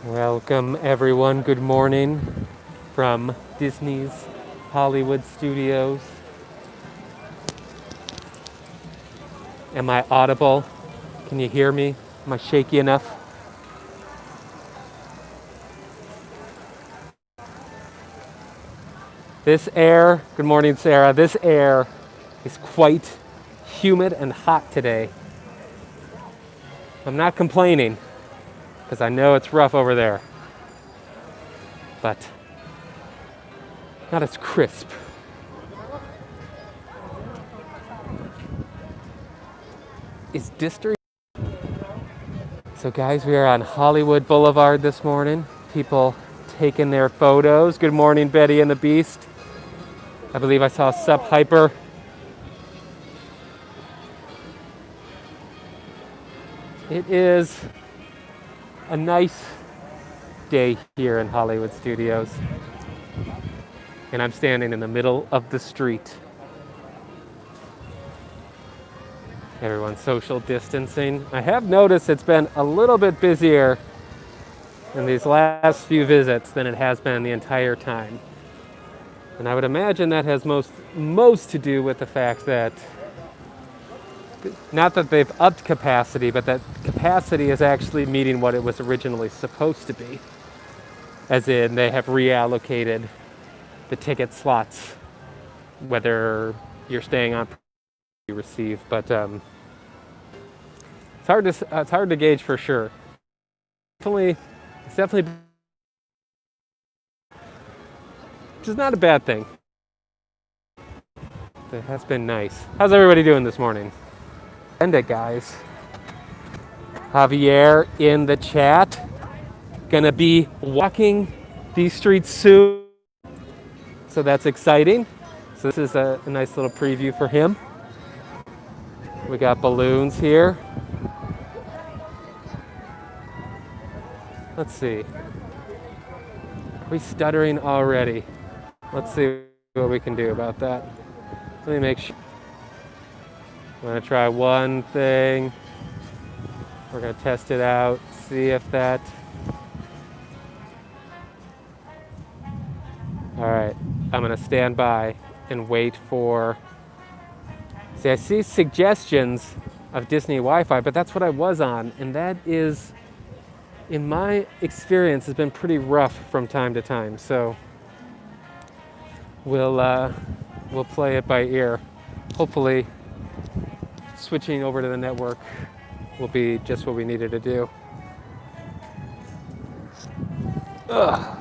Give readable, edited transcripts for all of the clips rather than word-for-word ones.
Welcome, everyone. Good morning from Disney's Hollywood Studios. Am I audible? Can you hear me? Am I shaky enough? This air, good morning, Sarah. This air is quite humid and hot today. I'm not complaining because I know it's rough over there, but not as crisp. Is district? So guys, we are on Hollywood Boulevard this morning. People taking their photos. Good morning, Betty and the Beast. I believe I saw Sup Hyper. It is a nice day here in Hollywood Studios. And I'm standing in the middle of the street. Everyone's social distancing. I have noticed it's been a little bit busier in these last few visits than it has been the entire time. And I would imagine that has most to do with the fact that, not that they've upped capacity, but that capacity is actually meeting what it was originally supposed to be. As in, they have reallocated the ticket slots, whether you're staying on you receive. But it's hard to gauge for sure. It's definitely, which is not a bad thing. It has been nice. How's everybody doing this morning? End it, guys. Javier in the chat. Gonna be walking these streets soon. So that's exciting. So this is a nice little preview for him. We got balloons here. Let's see. Are we stuttering already? Let's see what we can do about that. Let me make sure. I'm gonna try one thing. We're gonna test it out, see if that. All right, I'm gonna stand by and wait for. See, I see suggestions of Disney Wi-Fi, but that's what I was on, and that is, in my experience, has been pretty rough from time to time. So we'll play it by ear. Hopefully, switching over to the network will be just what we needed to do. Ugh.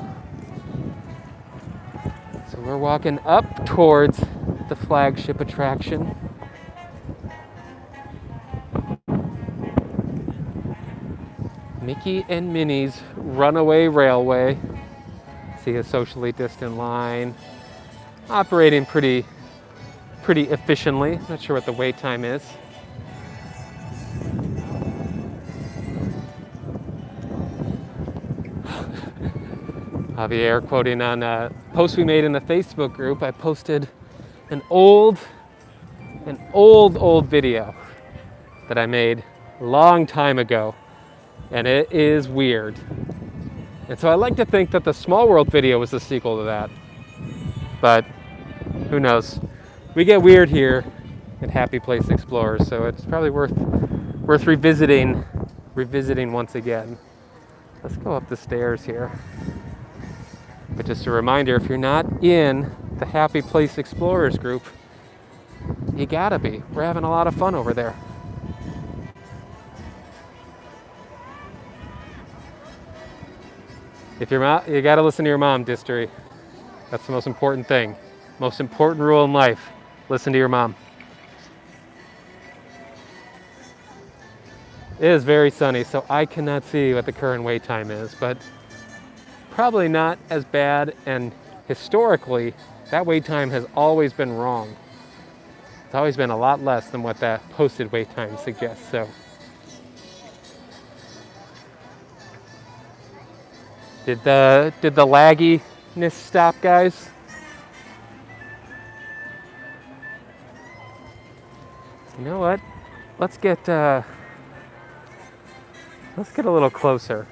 So we're walking up towards the flagship attraction. Mickey and Minnie's Runaway Railway. See a socially distant line. Operating pretty efficiently. Not sure what the wait time is. Javier quoting on a post we made in the Facebook group. I posted an old video that I made a long time ago, and it is weird. And so I like to think that the Small World video was the sequel to that, but who knows? We get weird here at Happy Place Explorers, so it's probably worth revisiting once again. Let's go up the stairs here. But just a reminder, if you're not in the Happy Place Explorers group, you gotta be. We're having a lot of fun over there. If you gotta listen to your mom, Distry. That's the most important thing. Most important rule in life. Listen to your mom. It is very sunny, so I cannot see what the current wait time is, but probably not as bad, and historically, that wait time has always been wrong. It's always been a lot less than what that posted wait time suggests, so. Did the lagginess stop, guys? You know what? Let's get a little closer.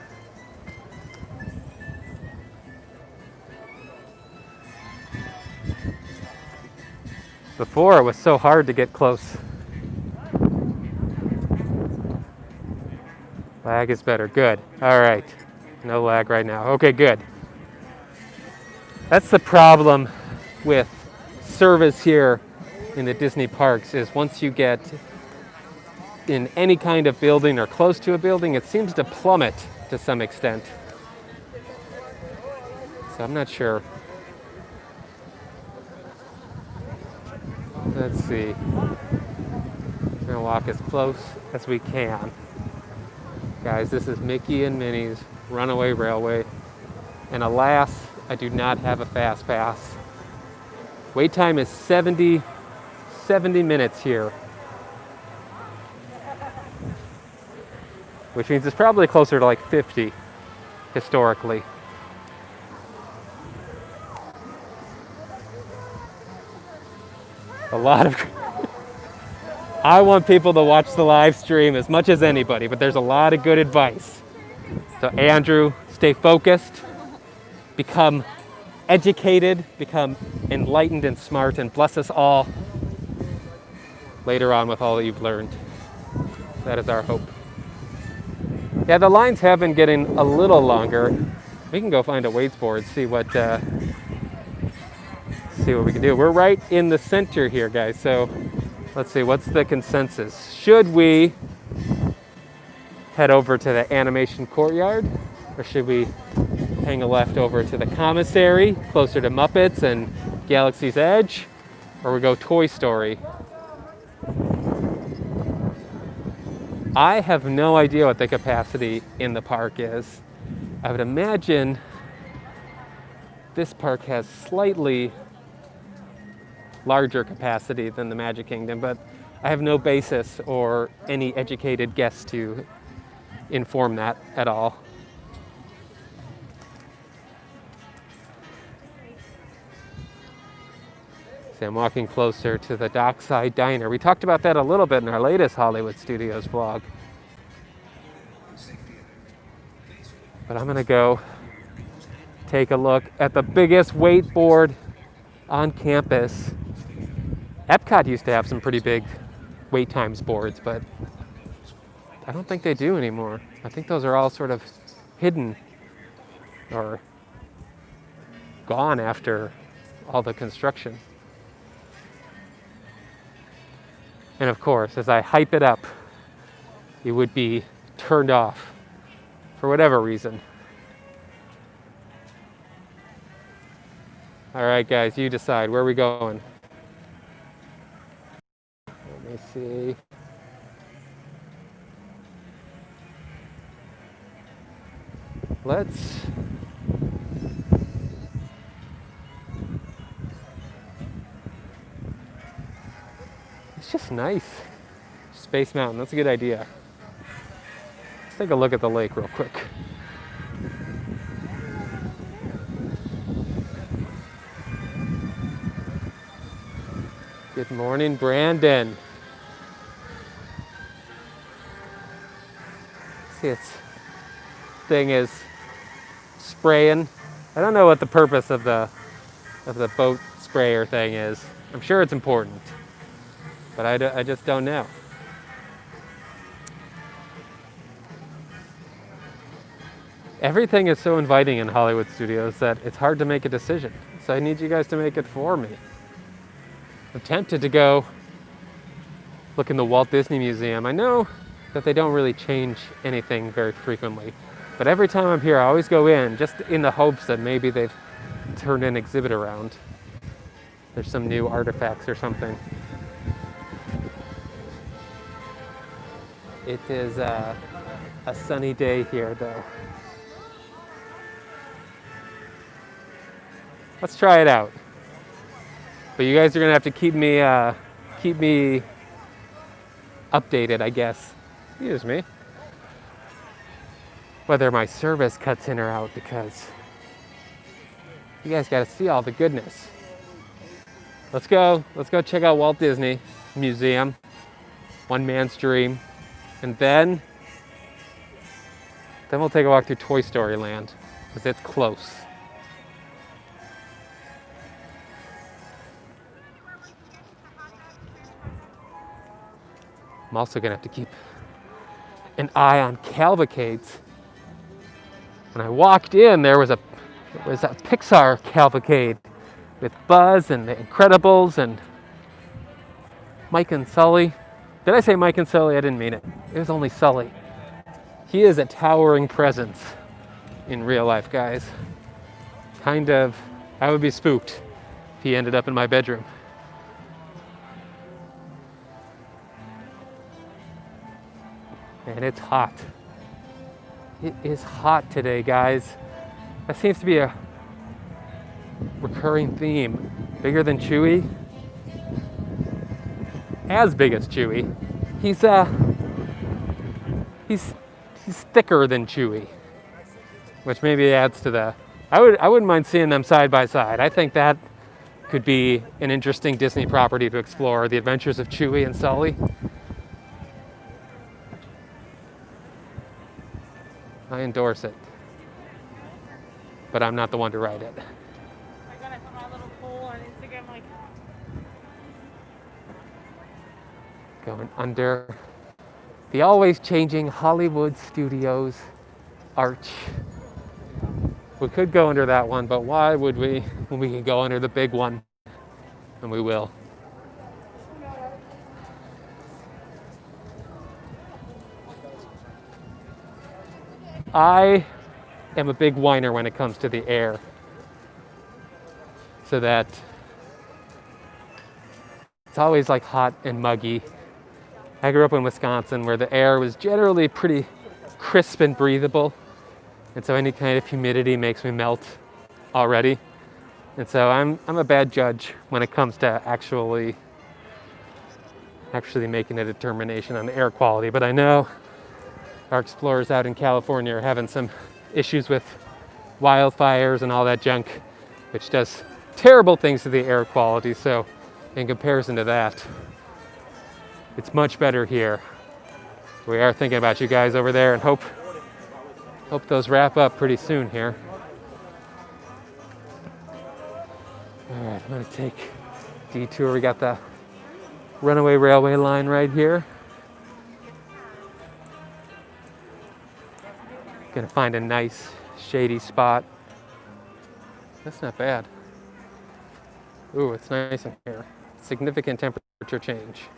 Before, it was so hard to get close. Lag is better. Good. All right. No lag right now. Okay, good. That's the problem with service here in the Disney parks is once you get in any kind of building or close to a building, it seems to plummet to some extent. So I'm not sure. Let's see. We're gonna walk as close as we can. Guys, this is Mickey and Minnie's Runaway Railway. And alas, I do not have a fast pass. Wait time is 70 minutes here. Which means it's probably closer to like 50 historically. A lot of... I want people to watch the live stream as much as anybody, but there's a lot of good advice. So Andrew, stay focused, become educated, become enlightened and smart, and bless us all later on with all that you've learned. That is our hope. Yeah, the lines have been getting a little longer. We can go find a weights board, see what we can do. We're right in the center here, guys. So let's see, what's the consensus? Should we head over to the animation courtyard, or should we hang a left over to the commissary, closer to Muppets and Galaxy's Edge, or we go Toy Story? I have no idea what the capacity in the park is. I would imagine this park has slightly larger capacity than the Magic Kingdom, but I have no basis or any educated guess to inform that at all. See, I'm walking closer to the Dockside Diner. We talked about that a little bit in our latest Hollywood Studios vlog. But I'm gonna go take a look at the biggest weight board on campus. Epcot used to have some pretty big wait times boards, but I don't think they do anymore. I think those are all sort of hidden or gone after all the construction. And of course, as I hype it up, it would be turned off for whatever reason. All right, guys, you decide. Where are we going? Let me see. It's just nice. Space Mountain, that's a good idea. Let's take a look at the lake real quick. Good morning, Brandon. See, its thing is spraying. I don't know what the purpose of the boat sprayer thing is. I'm sure it's important, but I just don't know. Everything is so inviting in Hollywood Studios that it's hard to make a decision. So I need you guys to make it for me. I'm tempted to go look in the Walt Disney Museum. I know that they don't really change anything very frequently, but every time I'm here, I always go in just in the hopes that maybe they've turned an exhibit around. There's some new artifacts or something. It is a sunny day here, though. Let's try it out. But you guys are gonna have to keep me updated, I guess. Excuse me. Whether my service cuts in or out, because you guys got to see all the goodness. Let's go check out Walt Disney Museum, one man's dream, and then we'll take a walk through Toy Story Land, because it's close. I'm also gonna have to keep an eye on cavalcades. When I walked in, there was a Pixar cavalcade with Buzz and the Incredibles and Mike and Sully. Did I say Mike and Sully? I didn't mean it. It was only Sully. He is a towering presence in real life, guys. Kind of, I would be spooked if he ended up in my bedroom. And it's hot. It is hot today, guys. That seems to be a recurring theme. Bigger than Chewie. As big as Chewie. He's thicker than Chewie, which maybe adds to the. I wouldn't mind seeing them side by side. I think that could be an interesting Disney property to explore, the adventures of Chewie and Sully. I endorse it, but I'm not the one to write it. I gotta put my little poll on Instagram, like. Going under the always changing Hollywood Studios arch. We could go under that one, but why would we when we can go under the big one? And we will. I am a big whiner when it comes to the air. So that it's always like hot and muggy. I grew up in Wisconsin where the air was generally pretty crisp and breathable. And so any kind of humidity makes me melt already. And so I'm a bad judge when it comes to actually making a determination on the air quality. But I know our explorers out in California are having some issues with wildfires and all that junk, which does terrible things to the air quality. So in comparison to that, it's much better here. We are thinking about you guys over there and hope those wrap up pretty soon here. All right, I'm gonna take a detour. We got the runaway railway line right here. Gonna find a nice shady spot. That's not bad. Ooh, it's nice in here. Significant temperature change.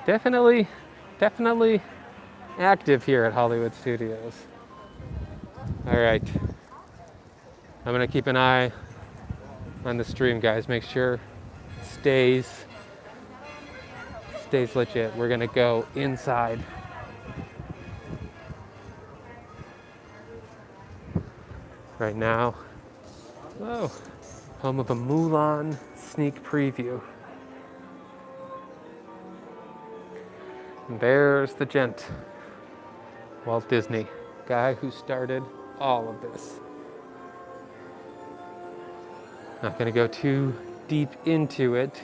Definitely active here at Hollywood Studios. All right. I'm gonna keep an eye on the stream, guys. Make sure it stays legit. We're gonna go inside. Right now. Whoa. Home of a Mulan sneak preview. And there's the gent, Walt Disney, guy who started all of this. Not gonna go too deep into it.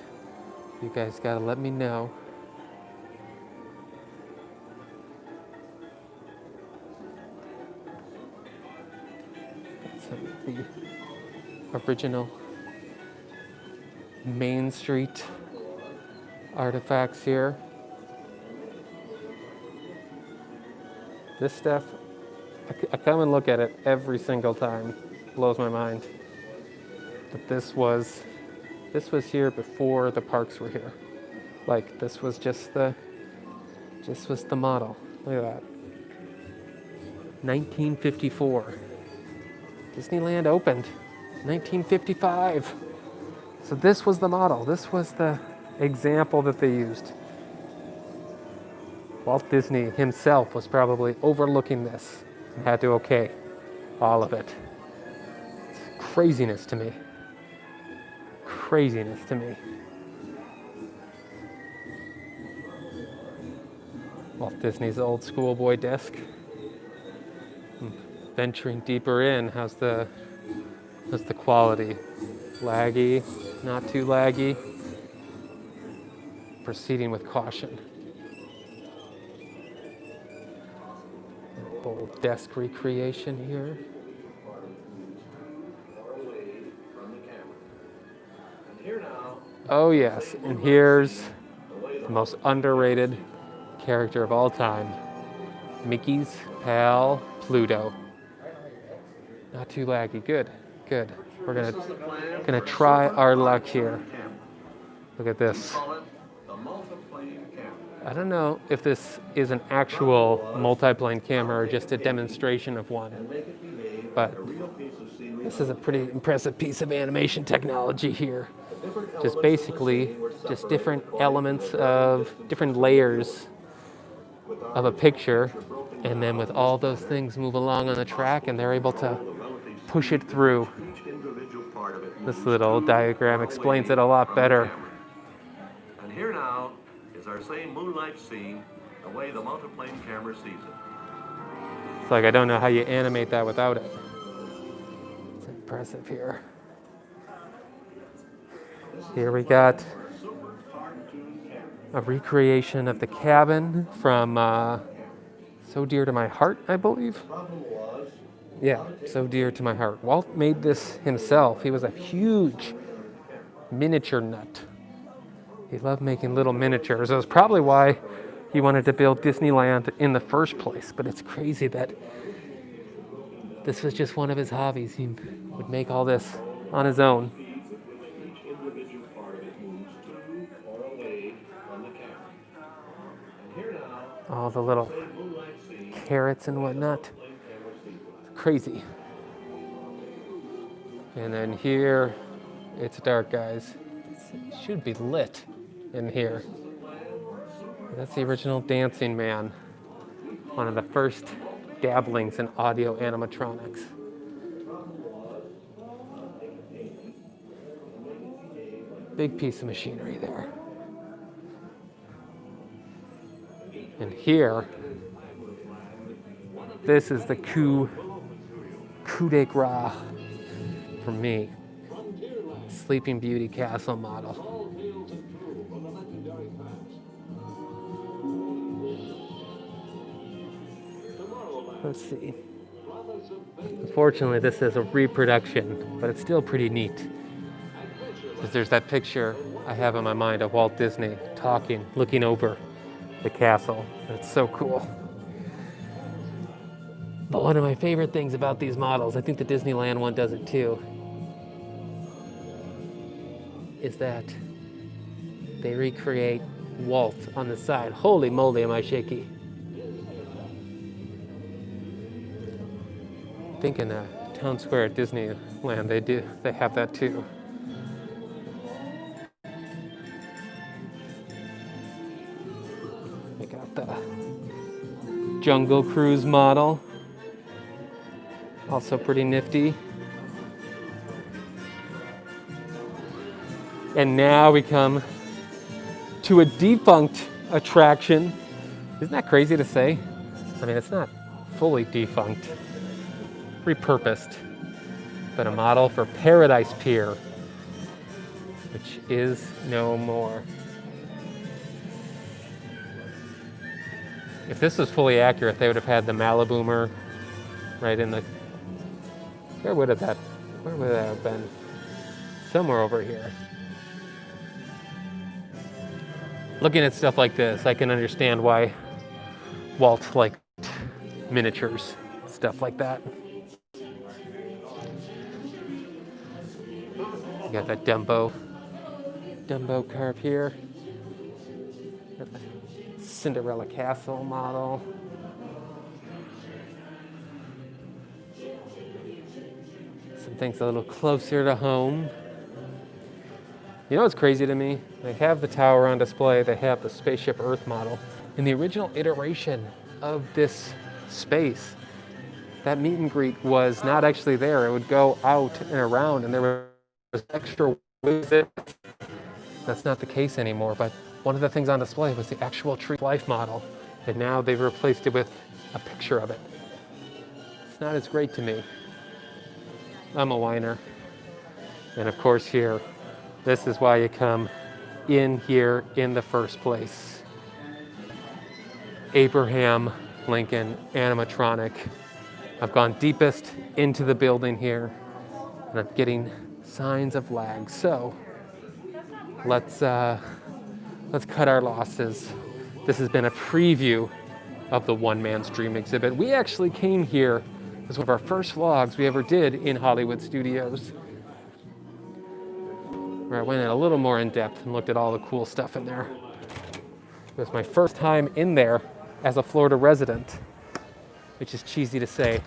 You guys gotta let me know. Got some of the original Main Street artifacts here. This stuff, I come and look at it every single time. Blows my mind. But this was here before the parks were here. Like this was just the model. Look at that. 1954. Disneyland opened 1955. So this was the model. This was the example that they used. Walt Disney himself was probably overlooking this and had to okay all of it. It's craziness to me. Craziness to me. Walt Disney's old schoolboy desk. Venturing deeper in, how's the quality? Laggy, not too laggy. Proceeding with caution. Bold desk recreation here. Far away from the camera. And here now Oh yes, and here's the most underrated character of all time. Mickey's pal, Pluto. Not too laggy, good, good. We're gonna try our luck here. Look at this. I don't know if this is an actual multi-plane camera or just a demonstration of one, but this is a pretty impressive piece of animation technology here. Just basically, just different elements of different layers of a picture, and then with all those things move along on the track and they're able to push it through. This little diagram explains it a lot better. And here now is our same moonlight scene, the way the multiplane camera sees it. It's like I don't know how you animate that without it. It's impressive here. Here we got a recreation of the cabin from So Dear to My Heart, I believe. Yeah, So Dear to My Heart. Walt made this himself. He was a huge miniature nut. He loved making little miniatures. It was probably why he wanted to build Disneyland in the first place. But it's crazy that this was just one of his hobbies. He would make all this on his own. All the little carrots and whatnot. Crazy. And then here, it's dark, guys. It should be lit in here. That's the original Dancing Man. One of the first dabblings in audio animatronics. Big piece of machinery there. And here, this is the coup de grace for me. Sleeping Beauty castle model. Let's see. Unfortunately, this is a reproduction, but it's still pretty neat. Because there's that picture I have in my mind of Walt Disney talking, looking over the castle. It's so cool. But one of my favorite things about these models, I think the Disneyland one does it too, is that they recreate Walt on the side. Holy moly, am I shaky. I think in Town Square at Disneyland, they have that too. They got the Jungle Cruise model. Also pretty nifty. And now we come to a defunct attraction. Isn't that crazy to say? I mean, it's not fully defunct, repurposed, but a model for Paradise Pier, which is no more. If this was fully accurate, they would have had the Maliboomer right in the... Where would that have been? Somewhere over here. Looking at stuff like this, I can understand why Walt liked miniatures, stuff like that. You got that Dumbo carp here. Got the Cinderella Castle model. Some things a little closer to home. You know what's crazy to me? They have the tower on display, they have the Spaceship Earth model. In the original iteration of this space, that meet and greet was not actually there. It would go out and around and there was extra ways in. That's not the case anymore, but one of the things on display was the actual Tree of Life model, and now they've replaced it with a picture of it. It's not as great to me. I'm a whiner. And of course here, this is why you come in here in the first place. Abraham Lincoln animatronic. I've gone deepest into the building here, and I'm getting signs of lag. So let's cut our losses. This has been a preview of the One Man's Dream exhibit. We actually came here as one of our first vlogs we ever did in Hollywood Studios, where I went in a little more in depth and looked at all the cool stuff in there. It was my first time in there as a Florida resident, which is cheesy to say,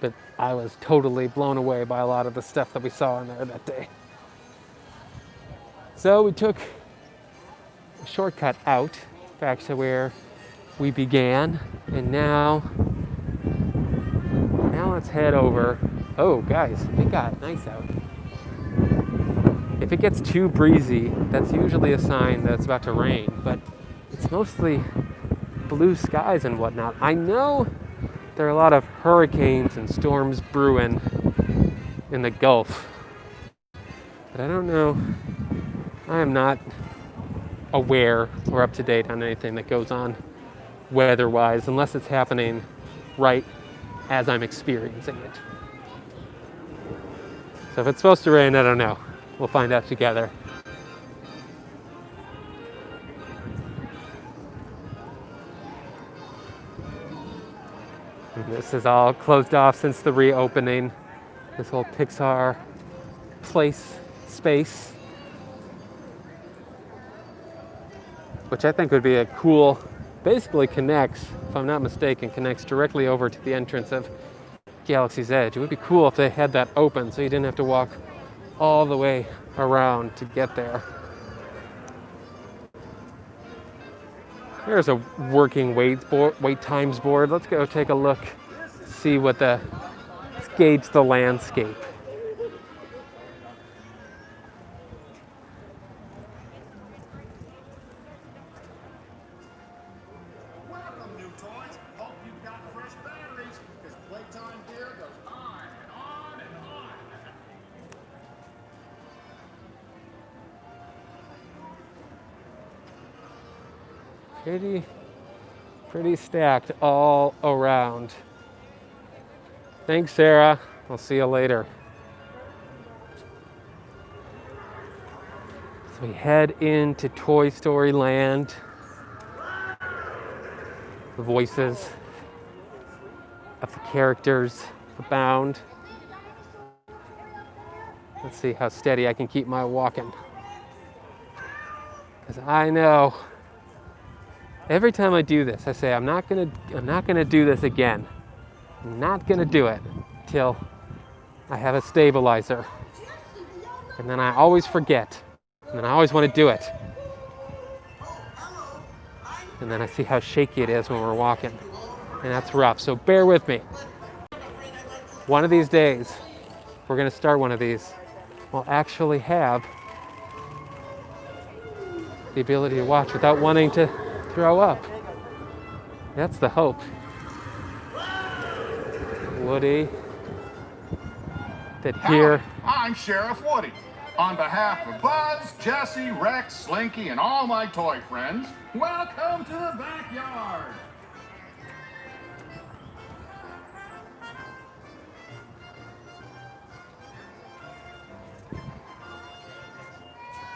but I was totally blown away by a lot of the stuff that we saw in there that day. So we took a shortcut out back to where we began, and now let's head over. Oh guys, it got nice out. If it gets too breezy, that's usually a sign that it's about to rain, but it's mostly blue skies and whatnot. I know there are a lot of hurricanes and storms brewing in the Gulf, but I don't know. I am not aware or up to date on anything that goes on weather-wise, unless it's happening right as I'm experiencing it. So if it's supposed to rain, I don't know. We'll find out together. And this is all closed off since the reopening. This whole Pixar space, which I think would be a cool, basically connects, if I'm not mistaken, connects directly over to the entrance of Galaxy's Edge. It would be cool if they had that open so you didn't have to walk all the way around to get there. There's a working wait times board. Let's go take a look, see what let's gauge the landscape. Welcome, new toys. Hope you've got fresh batteries, because playtime here goes on and on and on. Pretty stacked all around. Thanks, Sarah. I'll see you later. So we head into Toy Story Land. The voices of the characters abound. Let's see how steady I can keep my walking. Because I know every time I do this, I say I'm not gonna do this again. I'm not gonna do it till I have a stabilizer. And then I always forget. And then I always want to do it. And then I see how shaky it is when we're walking. And that's rough, so bear with me. One of these days, we're gonna start one of these. We'll actually have the ability to watch without wanting to throw up. That's the hope. Woody. That here. I'm Sheriff Woody. On behalf of Buzz, Jesse, Rex, Slinky, and all my toy friends, welcome to the backyard.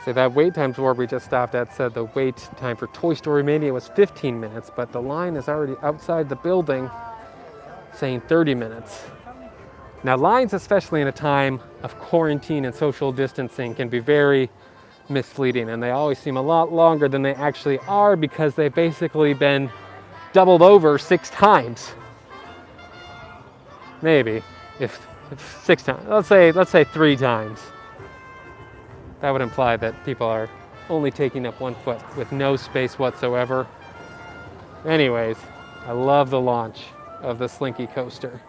So that wait times where we just stopped at said the wait time for Toy Story Mania was 15 minutes, but the line is already outside the building saying 30 minutes. Now lines, especially in a time of quarantine and social distancing, can be very misleading, and they always seem a lot longer than they actually are because they've basically been doubled over 6 times. Maybe, if 6 times, let's say 3 times. That would imply that people are only taking up 1 foot with no space whatsoever. Anyways, I love the launch of the Slinky coaster.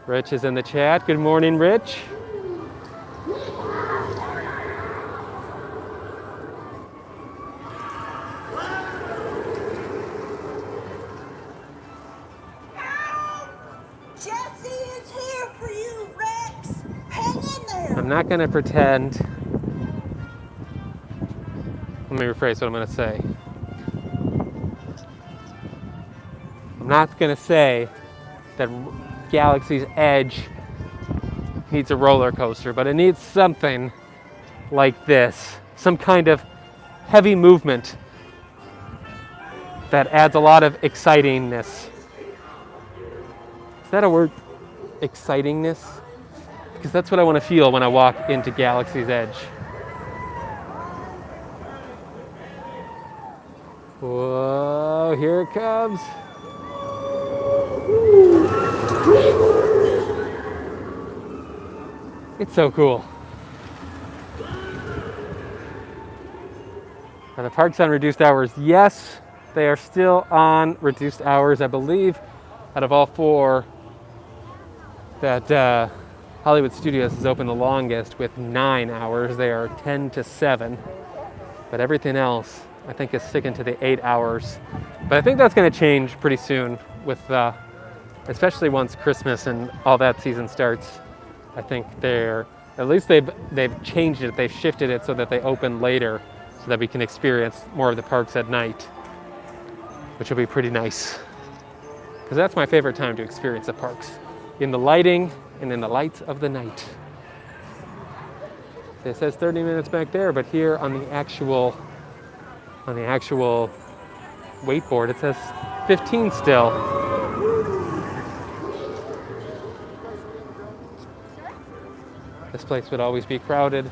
Rich is in the chat. Good morning, Rich. Jesse is here for you, Rex. Hang in there. I'm not going to pretend. Let me rephrase what I'm going to say. I'm not going to say that Galaxy's Edge needs a roller coaster, but it needs something like this, some kind of heavy movement that adds a lot of excitingness. Is that a word? Excitingness? Because that's what I want to feel when I walk into Galaxy's Edge. Whoa, here it comes. It's so cool. Are the parks on reduced hours? Yes, they are still on reduced hours. I believe out of all four that Hollywood Studios is open the longest with 9 hours. They are 10 to 7. But everything else, I think, is sticking to the 8 hours. But I think that's going to change pretty soon with, especially once Christmas and all that season starts. I think at least they've changed it. They've shifted it so that they open later so that we can experience more of the parks at night, which will be pretty nice. Because that's my favorite time to experience the parks, in the lighting and in the lights of the night. It says 30 minutes back there, but here on the actual wakeboard, it says 15 still. This place would always be crowded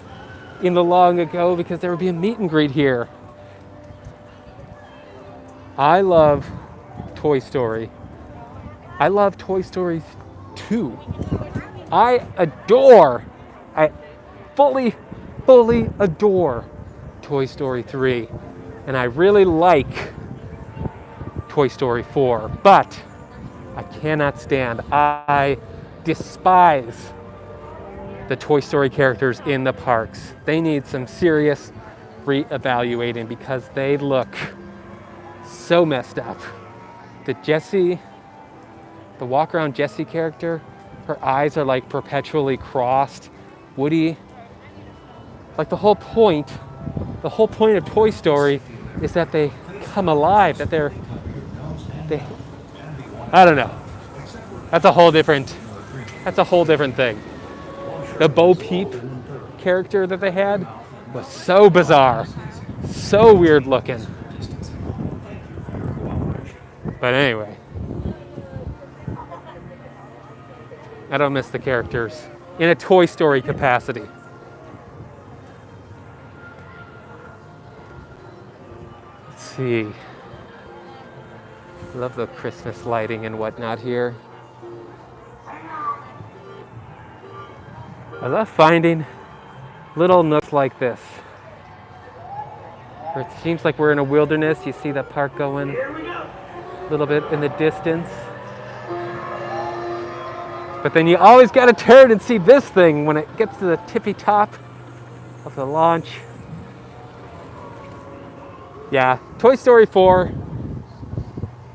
in the long ago because there would be a meet and greet here. I love Toy Story. I love Toy Story 2. I fully adore Toy Story 3. And I really like Toy Story 4, but I cannot stand, I despise the Toy Story characters in the parks. They need some serious reevaluating because they look so messed up. The walk around Jessie character, her eyes are like perpetually crossed. Woody, like the whole point of Toy Story is that they come alive, that I don't know. That's a whole different thing. The Bo Peep character that they had was so bizarre, so weird looking. But anyway, I don't miss the characters in a Toy Story capacity. Let's see. Love the Christmas lighting and whatnot here. I love finding little nooks like this, where it seems like we're in a wilderness. You see the park going a little bit in the distance. But then you always got to turn and see this thing when it gets to the tippy top of the launch. Yeah, Toy Story 4,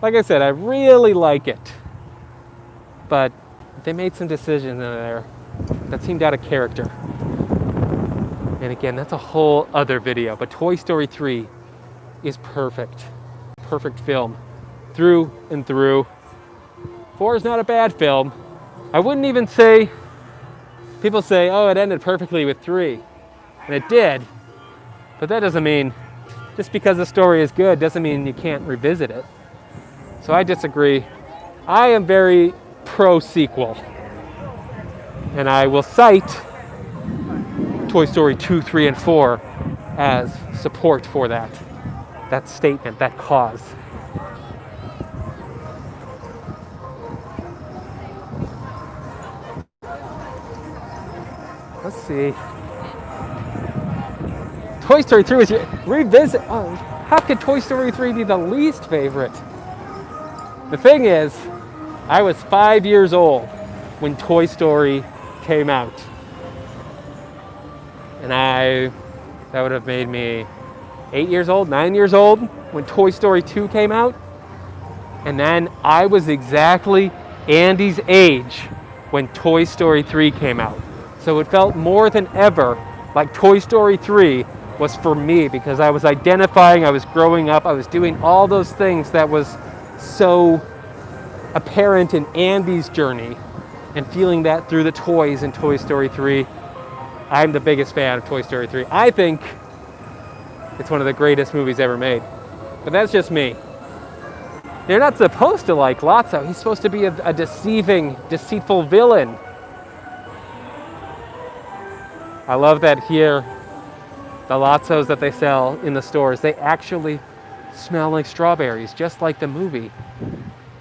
like I said, I really like it. But they made some decisions in there that seemed out of character. And again, that's a whole other video. But Toy Story 3 is perfect. Perfect film. Through and through. 4 is not a bad film. I wouldn't even say, people say, oh, it ended perfectly with 3. And it did. But that doesn't mean, just because the story is good, doesn't mean you can't revisit it. So I disagree. I am very pro-sequel. And I will cite Toy Story 2, 3, and 4 as support for that statement, that cause. Let's see. Toy Story 3 was your revisit. Oh, how could Toy Story 3 be the least favorite? The thing is, I was 5 years old when Toy Story came out. And that would have made me 8 years old, 9 years old when Toy Story 2 came out. And then I was exactly Andy's age when Toy Story 3 came out. So it felt more than ever like Toy Story 3 was for me because I was identifying, I was growing up, I was doing all those things that was so apparent in Andy's journey, and feeling that through the toys in Toy Story 3. I'm the biggest fan of Toy Story 3. I think it's one of the greatest movies ever made. But that's just me. You're not supposed to like Lotso. He's supposed to be a deceiving, deceitful villain. I love that here, the Lotzos that they sell in the stores, they actually smell like strawberries, just like the movie.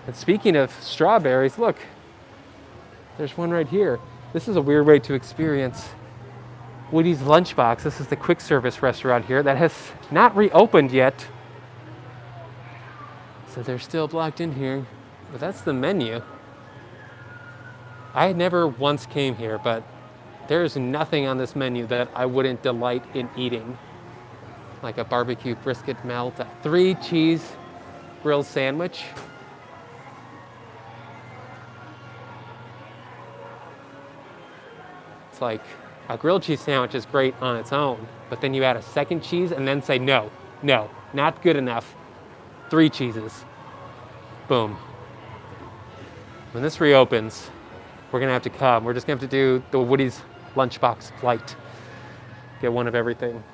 And speaking of strawberries, look, there's one right here. This is a weird way to experience Woody's Lunchbox. This is the quick service restaurant here that has not reopened yet. So they're still blocked in here, but that's the menu. I never once came here, but there's nothing on this menu that I wouldn't delight in eating. Like a barbecue brisket melt, a 3-cheese grilled sandwich. It's like a grilled cheese sandwich is great on its own, but then you add a second cheese and then say, no, not good enough. 3 cheeses. Boom. When this reopens, we're gonna have to come. We're just gonna have to do the Woody's Lunchbox flight. Get one of everything.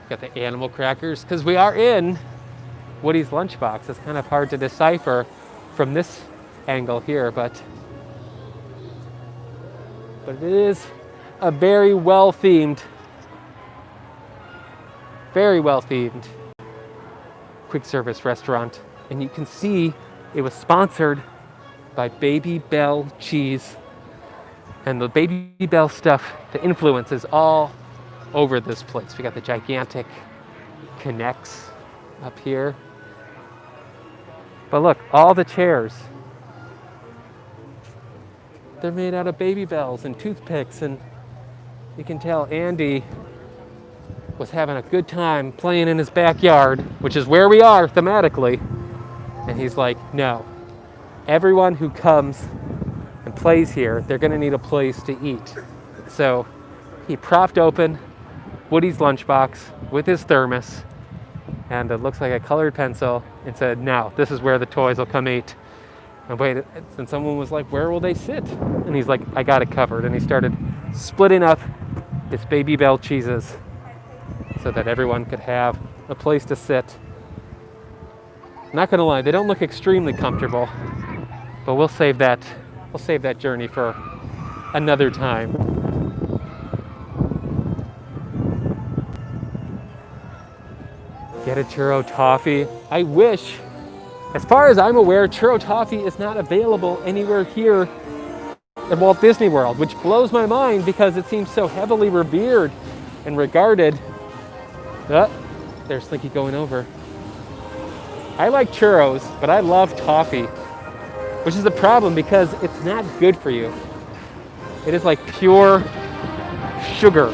Got the animal crackers, because we are in Woody's Lunchbox. It's kind of hard to decipher from this angle here, but it is a very well themed quick service restaurant. And you can see it was sponsored by Baby Bell cheese. And the Baby Bell stuff, the influence is all over this place. We got the gigantic Connects up here. But look, all the chairs, they're made out of Baby Bells and toothpicks, and you can tell Andy was having a good time playing in his backyard, which is where we are thematically. And he's like, no, everyone who comes and plays here, they're gonna need a place to eat. So he propped open Woody's Lunchbox with his thermos, and it looks like a colored pencil, and said, now, this is where the toys will come eat. And wait, and someone was like, where will they sit? And he's like, I got it covered. And he started splitting up his Baby Bell cheeses so that everyone could have a place to sit. Not gonna lie, they don't look extremely comfortable, but we'll save that journey for another time. Get a churro toffee. I wish, as far as I'm aware, churro toffee is not available anywhere here at Walt Disney World, which blows my mind because it seems so heavily revered and regarded. There's Slinky going over. I like churros, but I love toffee, which is a problem because it's not good for you. It is like pure sugar.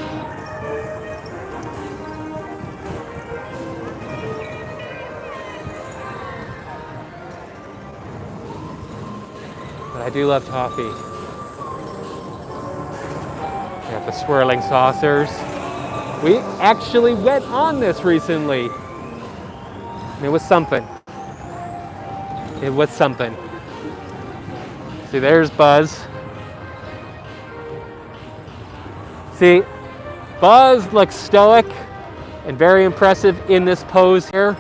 But I do love toffee. We have the swirling saucers. We actually went on this recently. And it was something. It was something. See, there's Buzz. See, Buzz looks stoic and very impressive in this pose here.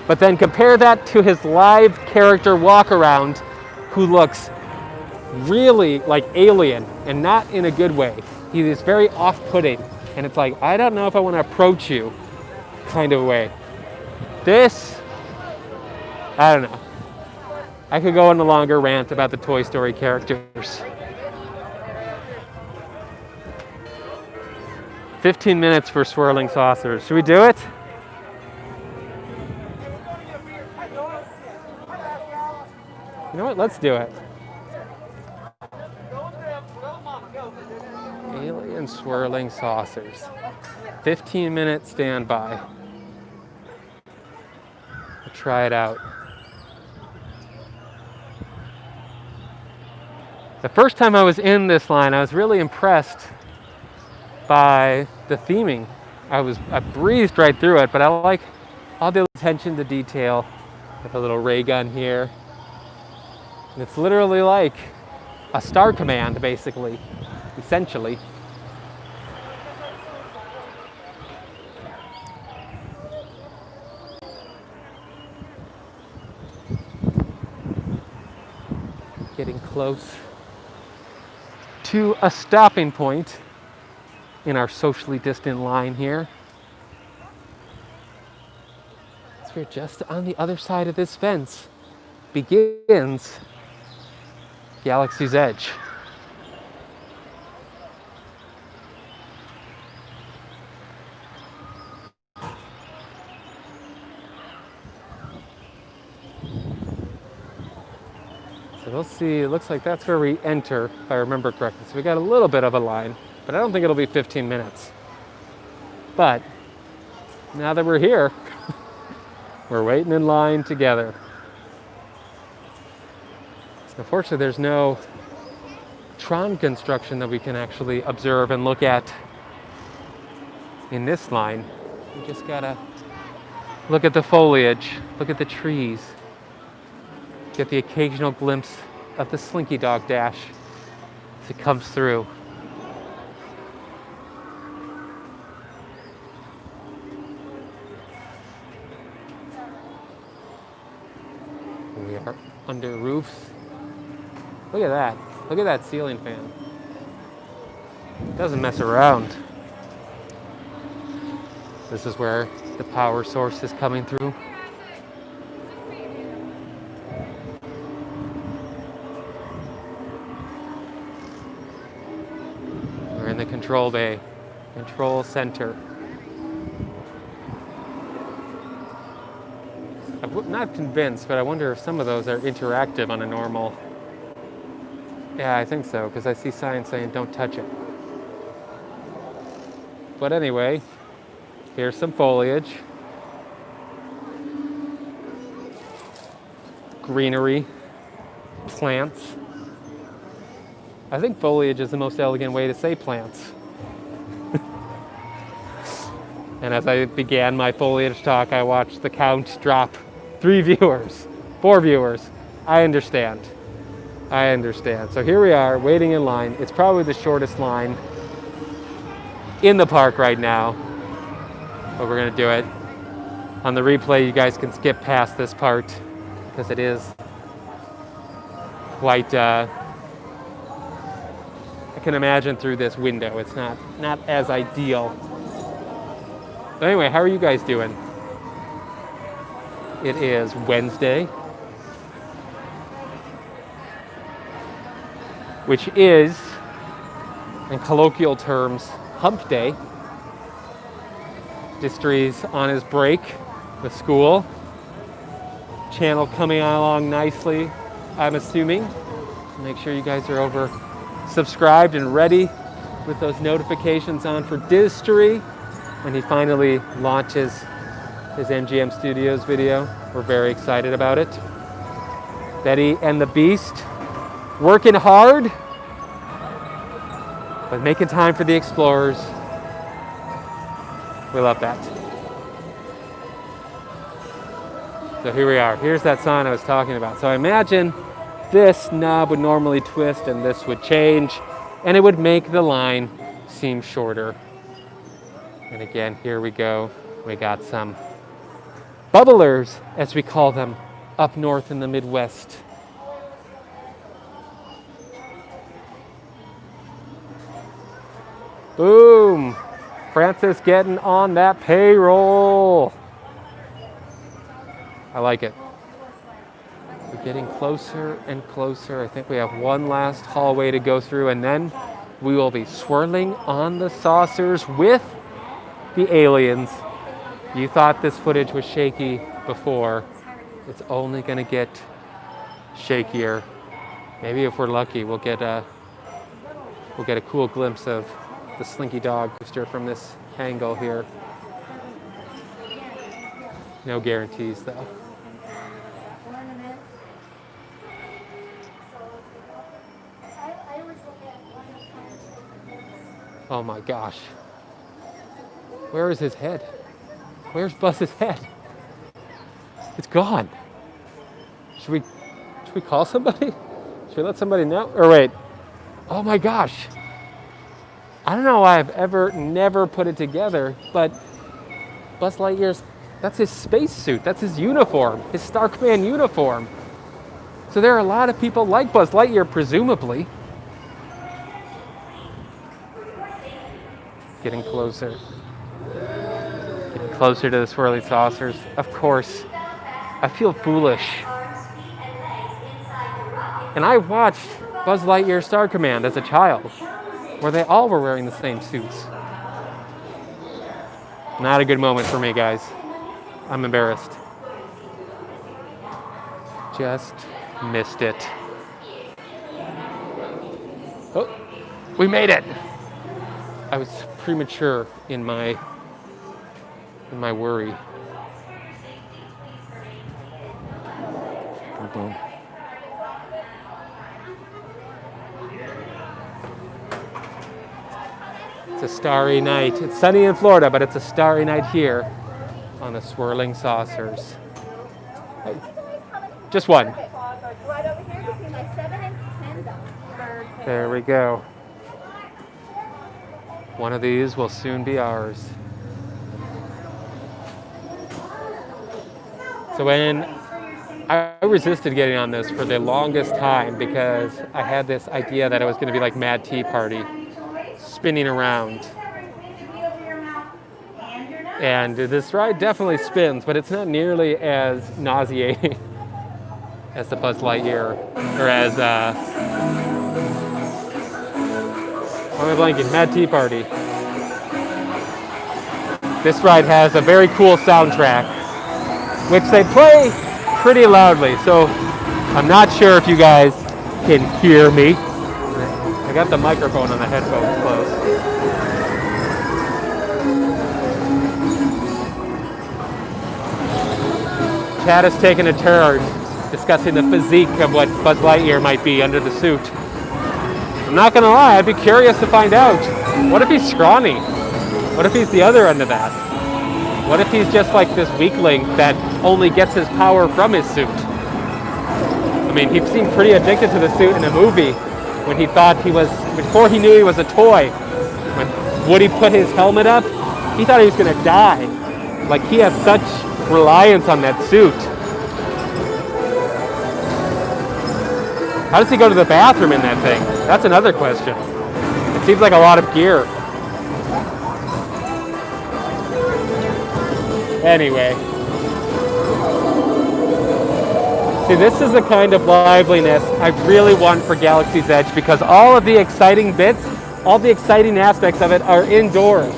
But then compare that to his live character walk around, who looks really like alien, and not in a good way. He is very off-putting, and it's like, I don't know if I want to approach you kind of way. This, I don't know. I could go on a longer rant about the Toy Story characters. 15 minutes for swirling saucers. Should we do it? You know what? Let's do it. Alien swirling saucers. 15-minute standby. We'll try it out. The first time I was in this line, I was really impressed by the theming. I breezed right through it, but I like all the attention to detail. Got a little ray gun here. And it's literally like a Star Command, basically. essentially. Getting close to a stopping point in our socially distant line here. So we're just on the other side of this fence. Begins Galaxy's Edge. So we'll see, it looks like that's where we enter, if I remember correctly. So we got a little bit of a line, but I don't think it'll be 15 minutes. But now that we're here, we're waiting in line together. Unfortunately, there's no Tron construction that we can actually observe and look at in this line. We just gotta look at the foliage, look at the trees, get the occasional glimpse of the Slinky Dog Dash as it comes through. We are under roofs. Look at that. Look at that ceiling fan. It doesn't mess around. This is where the power source is coming through. We're in the control bay, control center. I'm not convinced, but I wonder if some of those are interactive on a normal. Yeah, I think so, because I see signs saying don't touch it. But anyway, here's some foliage. Greenery, plants. I think foliage is the most elegant way to say plants. And as I began my foliage talk, I watched the count drop. 3 viewers, 4 viewers. I understand. So here we are, waiting in line. It's probably the shortest line in the park right now. But we're gonna do it. On the replay, you guys can skip past this part because it is quite, I can imagine through this window. It's not as ideal. But anyway, how are you guys doing? It is Wednesday, which is, in colloquial terms, hump day. Distri's on his break with school. Channel coming along nicely, I'm assuming. Make sure you guys are over subscribed and ready with those notifications on for Distry when he finally launches his MGM Studios video. We're very excited about it. Betty and the Beast working hard, but making time for the explorers. We love that. So here we are. Here's that sign I was talking about. So I imagine this knob would normally twist and this would change, and it would make the line seem shorter. And again, here we go. We got some bubblers, as we call them, up north in the Midwest. Boom! Francis getting on that payroll. I like it. We're getting closer and closer. I think we have one last hallway to go through, and then we will be swirling on the saucers with the aliens. You thought this footage was shaky before. It's only going to get shakier. Maybe if we're lucky, we'll get a cool glimpse of the Slinky Dog booster from this angle here. No guarantees, though. Oh my gosh. Where is his head? Where's Buzz's head? It's gone. Should we call somebody? Should we let somebody know? Or wait. Oh my gosh. I don't know why I've never put it together, but Buzz Lightyear's, that's his spacesuit, that's his uniform, his Star Command uniform. So there are a lot of people like Buzz Lightyear, presumably. Getting closer. Getting closer to the swirly saucers. Of course, I feel foolish. And I watched Buzz Lightyear Star Command as a child, where they all were wearing the same suits. Not a good moment for me, guys. I'm embarrassed. Just missed it. Oh, we made it. I was premature in my worry. Boom, boom. It's a starry night. It's sunny in Florida, but it's a starry night here on the swirling saucers. Hey, just one. Right over here between my 7 and 10. There we go. One of these will soon be ours. So when I resisted getting on this for the longest time because I had this idea that it was going to be like Mad Tea Party, spinning around. And this ride definitely spins, but it's not nearly as nauseating as the Buzz Lightyear, or as, why am I blanking? Mad Tea Party. This ride has a very cool soundtrack, which they play pretty loudly, so I'm not sure if you guys can hear me. I got the microphone on the headphones close. Chad has taken a turn discussing the physique of what Buzz Lightyear might be under the suit. I'm not gonna lie, I'd be curious to find out. What if he's scrawny? What if he's the other end of that? What if he's just like this weakling that only gets his power from his suit? I mean, he seemed pretty addicted to the suit in a movie when he thought he was, before he knew he was a toy. When Woody put his helmet up, he thought he was gonna die. Like, he has such reliance on that suit. How does he go to the bathroom in that thing? That's another question. It seems like a lot of gear. Anyway. See, this is the kind of liveliness I really want for Galaxy's Edge, because all of the exciting bits, all the exciting aspects of it are indoors.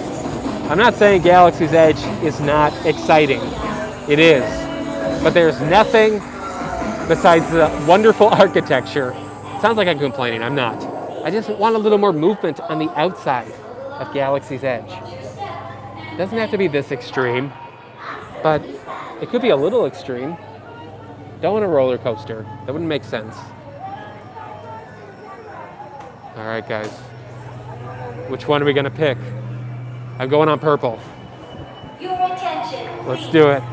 I'm not saying Galaxy's Edge is not exciting. It is. But there's nothing besides the wonderful architecture. It sounds like I'm complaining. I'm not. I just want a little more movement on the outside of Galaxy's Edge. It doesn't have to be this extreme, but it could be a little extreme. Don't want a roller coaster. That wouldn't make sense. All right, guys. Which one are we gonna pick? I'm going on purple. Your attention. Let's do it.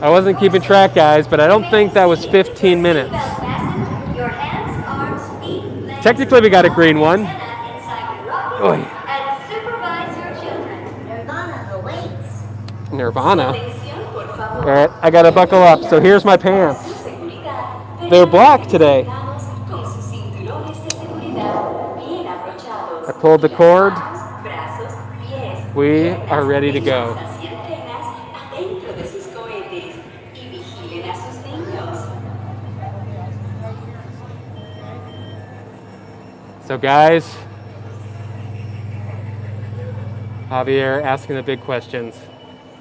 I wasn't keeping track, guys, but I don't think that was 15 minutes. Your hands, arms, feet, legs. Technically, we got a green one. Oy. And supervise your children. Nirvana awaits. Nirvana. All right, I gotta buckle up. So here's my pants. They're black today. I pulled the cord. We are ready to go. So guys, Javier asking the big questions,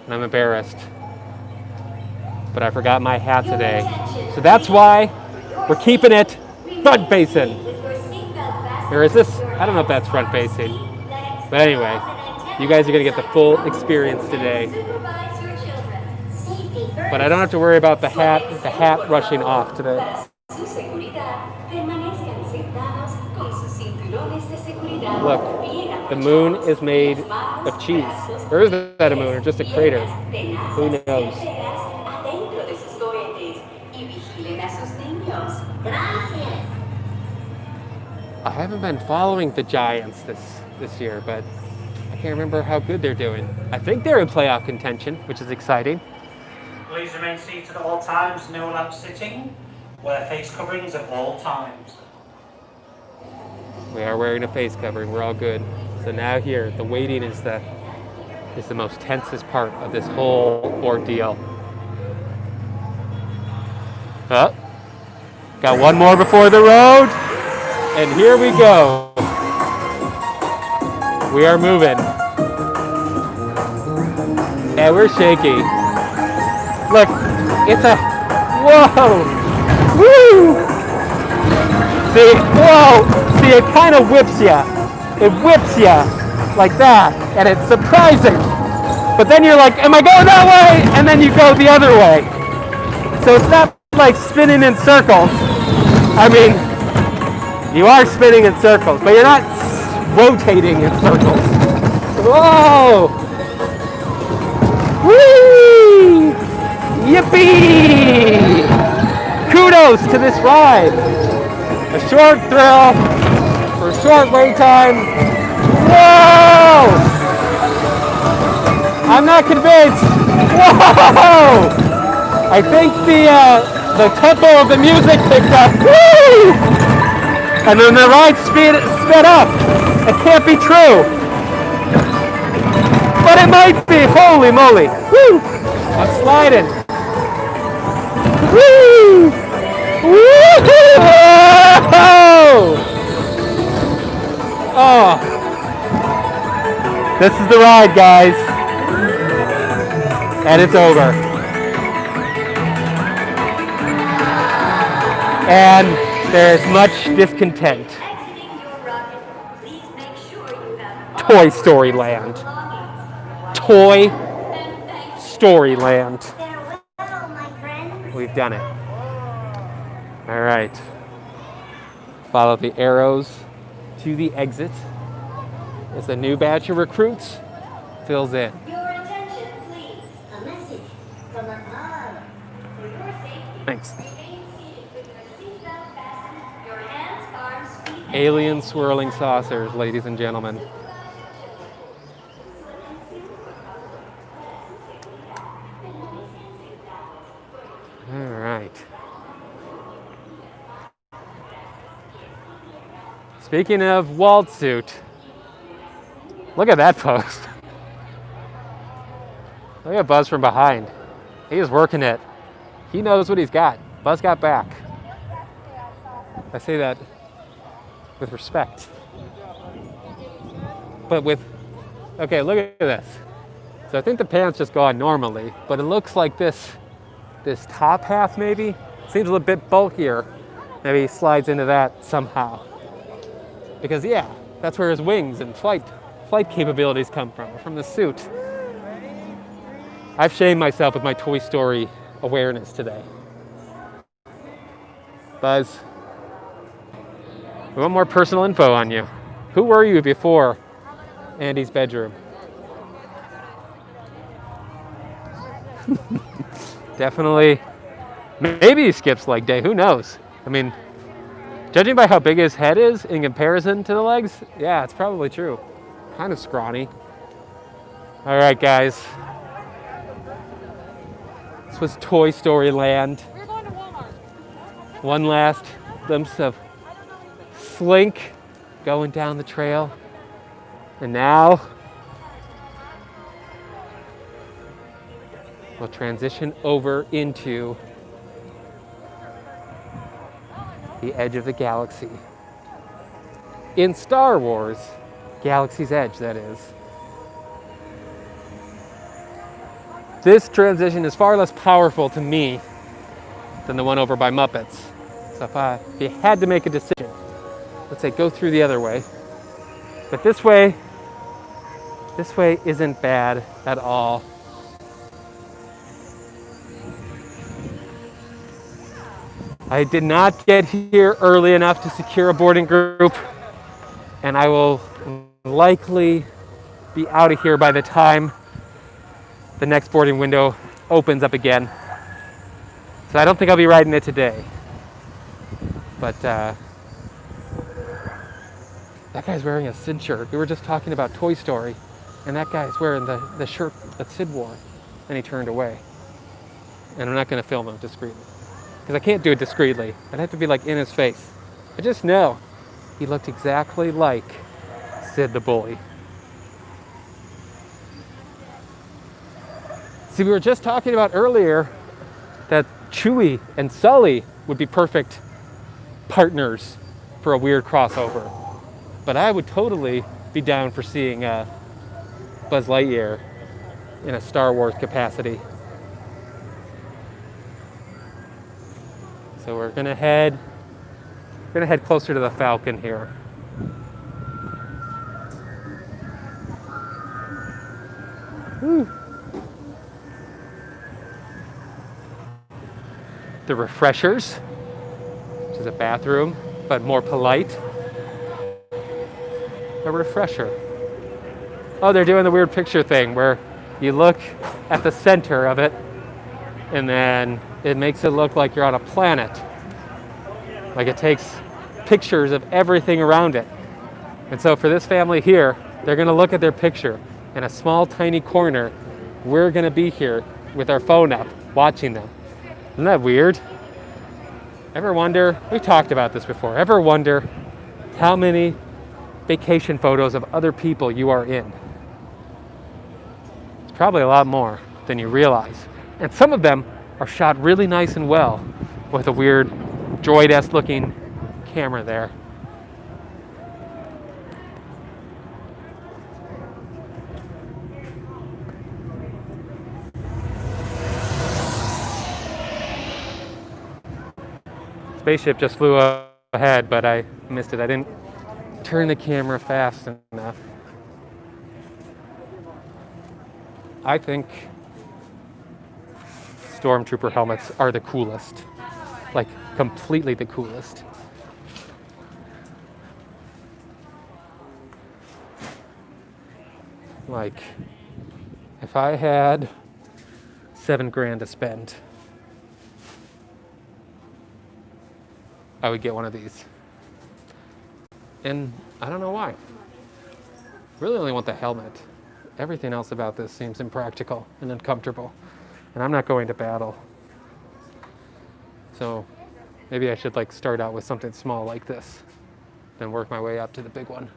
and I'm embarrassed. But I forgot my hat today. So that's why we're keeping it front facing. Or is this? I don't know if that's front facing. But anyway, you guys are gonna get the full experience today. But I don't have to worry about the hat rushing off today. Look, the moon is made of cheese. Or is that a moon or just a crater? Who knows? I haven't been following the Giants this year, but I can't remember how good they're doing. I think they're in playoff contention, which is exciting. Please remain seated at all times, no lamp sitting. Wear face coverings at all times. We are wearing a face covering. We're all good. So now here, the waiting is the most tensest part of this whole ordeal. Oh, got one more before the road, and here we go. We are moving, and we're shaky. Look, it's a whoa, woo! See, whoa! See, it kind of whips ya. It whips ya like that, and it's surprising. But then you're like, am I going that way? And then you go the other way. So it's not like spinning in circles. I mean, you are spinning in circles, but you're not rotating in circles. Whoa! Whee! Yippee! Kudos to this ride. A short thrill for a short wait time. Whoa! I'm not convinced. Whoa! I think the tempo of the music picked up. Woo! And then the ride sped up. It can't be true. But it might be. Holy moly. Woo! I'm sliding. Woo! Woo! Oh. This is the ride, guys. And it's over. And there's much discontent. Toy Story Land. Toy Story Land. We've done it. All right. Follow the arrows to the exit as the new batch of recruits fills in. Your attention, please. A message from above. For your safety, Thanks. remain seated with your seatbelt fastened, your hands, arms, feet, and Alien legs swirling saucers, ladies and gentlemen. All right. Speaking of Walt suit, look at that pose. Look at Buzz from behind. He is working it. He knows what he's got. Buzz got back. I say that with respect. But okay, look at this. So I think the pants just go on normally, but it looks like this top half maybe seems a little bit bulkier. Maybe he slides into that somehow. Because yeah, that's where his wings and flight capabilities come from the suit. I've shamed myself with my Toy Story awareness today. Buzz, we want more personal info on you. Who were you before Andy's bedroom? Definitely, maybe he skips leg day, who knows? I mean, judging by how big his head is in comparison to the legs, yeah, it's probably true. Kind of scrawny. All right, guys. This was Toy Story Land. We're going to Walmart. One last glimpse of Slink going down the trail. And now we'll transition over into the edge of the galaxy. In Star Wars, Galaxy's Edge, that is. This transition is far less powerful to me than the one over by Muppets. So if you had to make a decision, let's say go through the other way. But this way isn't bad at all. I did not get here early enough to secure a boarding group, and I will likely be out of here by the time the next boarding window opens up again. So I don't think I'll be riding it today. But That guy's wearing a Sid shirt. We were just talking about Toy Story, and that guy's wearing the shirt that Sid wore. And he turned away. And I'm not going to film him discreetly. Because I can't do it discreetly. I'd have to be like in his face. I just know he looked exactly like Sid the bully. See, we were just talking about earlier that Chewie and Sully would be perfect partners for a weird crossover. But I would totally be down for seeing Buzz Lightyear in a Star Wars capacity. So we're gonna head closer to the Falcon here. Whew. The Refreshers, which is a bathroom, but more polite. A refresher. Oh, they're doing the weird picture thing where you look at the center of it and then it makes it look like you're on a planet. Like it takes pictures of everything around it. And so for this family here, they're gonna look at their picture in a small, tiny corner. We're gonna be here with our phone up, watching them. Isn't that weird? Ever wonder, we talked about this before, ever wonder how many vacation photos of other people you are in? It's probably a lot more than you realize. And some of them are shot really nice and well with a weird droid-esque looking camera there. Spaceship just flew ahead, but I missed it. I didn't turn the camera fast enough. I think Stormtrooper helmets are the coolest. Like, completely the coolest. Like, if I had $7,000 to spend, I would get one of these. And I don't know why. Really only want the helmet. Everything else about this seems impractical and uncomfortable. And I'm not going to battle. So maybe I should like start out with something small like this, then work my way up to the big one.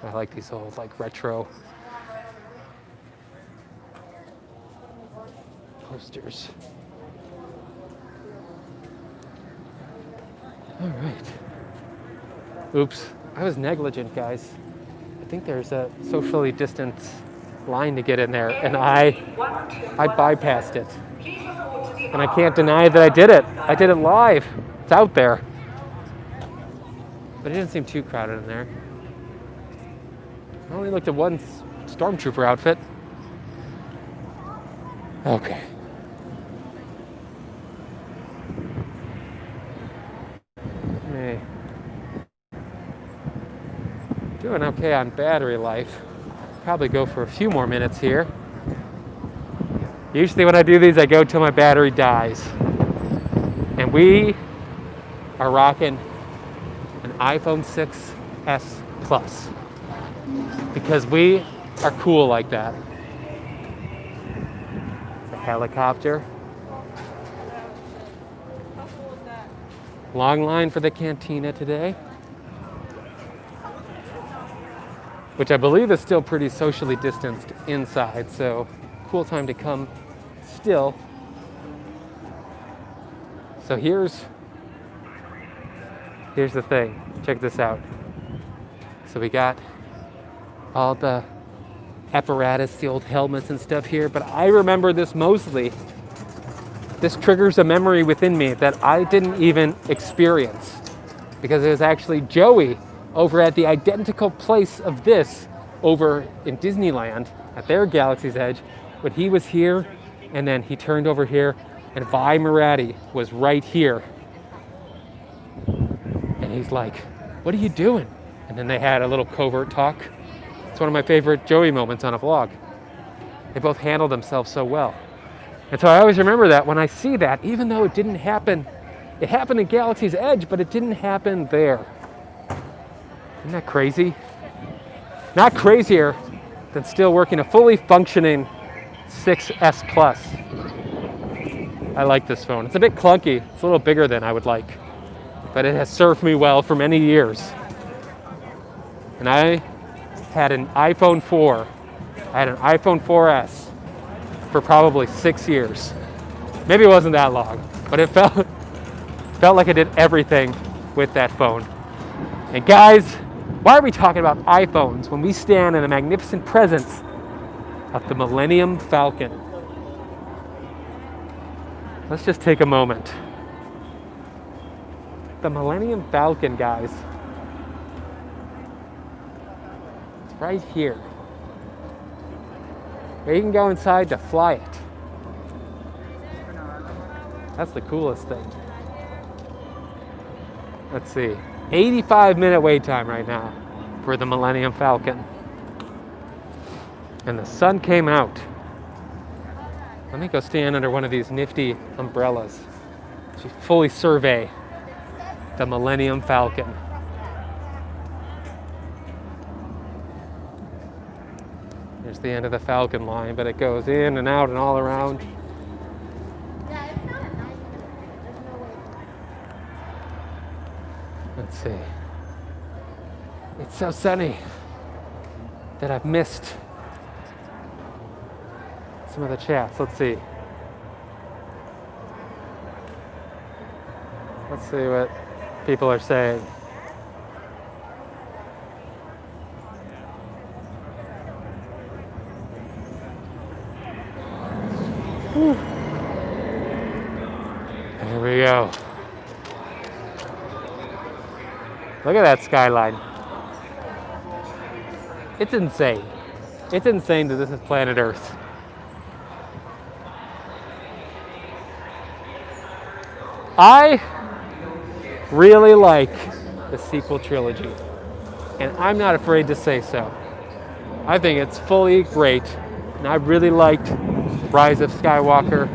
I like these old like retro posters. All right. Oops, I was negligent, guys. I think there's a socially distanced line to get in there, and I bypassed it. And I can't deny that I did it. I did it live. It's out there. But it didn't seem too crowded in there. I only looked at one Stormtrooper outfit. Okay. Hey. Doing okay on battery life. Probably go for a few more minutes here. Usually when I do these, I go till my battery dies. And we are rocking an iPhone 6s Plus. Because we are cool like that. It's a helicopter. How cool is that? Long line for the cantina today. Which I believe is still pretty socially distanced inside, so cool time to come still. So here's the thing. Check this out. So we got all the apparatus, the old helmets and stuff here, but I remember this mostly. This triggers a memory within me that I didn't even experience because it was actually Joey over at the identical place of this over in Disneyland at their Galaxy's Edge when he was here and then he turned over here and Vi Moratti was right here. And he's like, "What are you doing?" And then they had a little covert talk. It's one of my favorite Joey moments on a vlog. They both handle themselves so well. And so I always remember that when I see that, even though it didn't happen, it happened in Galaxy's Edge, but it didn't happen there. Isn't that crazy? Not crazier than still working a fully functioning 6S Plus. I like this phone. It's a bit clunky. It's a little bigger than I would like, but it has served me well for many years. And I had an iPhone 4. I had an iPhone 4S for probably 6 years. Maybe it wasn't that long, but it felt like I did everything with that phone. And guys, why are we talking about iPhones when we stand in the magnificent presence of the Millennium Falcon? Let's just take a moment. The Millennium Falcon, guys. It's right here. You can go inside to fly it. That's the coolest thing. Let's see. 85-minute wait time right now for the Millennium Falcon. And the sun came out. Let me go stand under one of these nifty umbrellas to fully survey the Millennium Falcon. There's the end of the Falcon line, but it goes in and out and all around. Yeah, it's not a nice one. There's no way. Let's see. It's so sunny that I've missed some of the chats. Let's see. Let's see what people are saying. Whew. There we go. Look at that skyline. It's insane. It's insane that this is planet Earth. I really like the sequel trilogy, and I'm not afraid to say so. I think it's fully great, and I really liked Rise of Skywalker,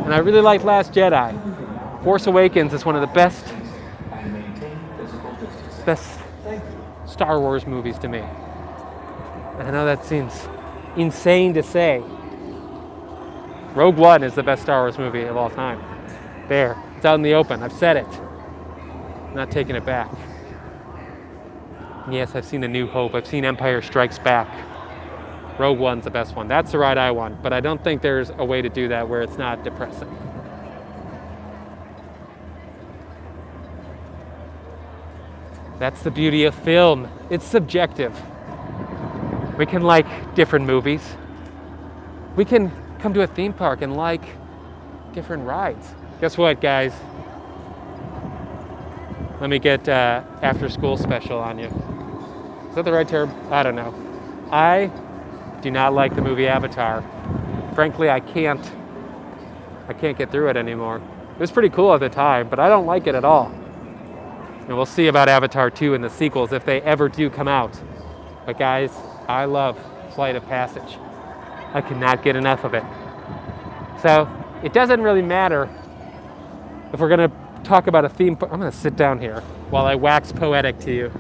and I really liked Last Jedi. Force Awakens is one of the best Star Wars movies to me. And I know that seems insane to say. Rogue One is the best Star Wars movie of all time. There, it's out in the open. I've said it. I'm not taking it back. And yes, I've seen A New Hope. I've seen Empire Strikes Back. Rogue One's the best one. That's the ride I want. But I don't think there's a way to do that where it's not depressing. That's the beauty of film. It's subjective. We can like different movies. We can come to a theme park and like different rides. Guess what, guys? Let me get after school special on you. Is that the right term? I don't know. I do not like the movie Avatar. Frankly, I can't get through it anymore. It was pretty cool at the time, but I don't like it at all. And we'll see about Avatar 2 and the sequels if they ever do come out. But guys, I love Flight of Passage. I cannot get enough of it. So it doesn't really matter if we're going to talk about a theme park. I'm going to sit down here while I wax poetic to you.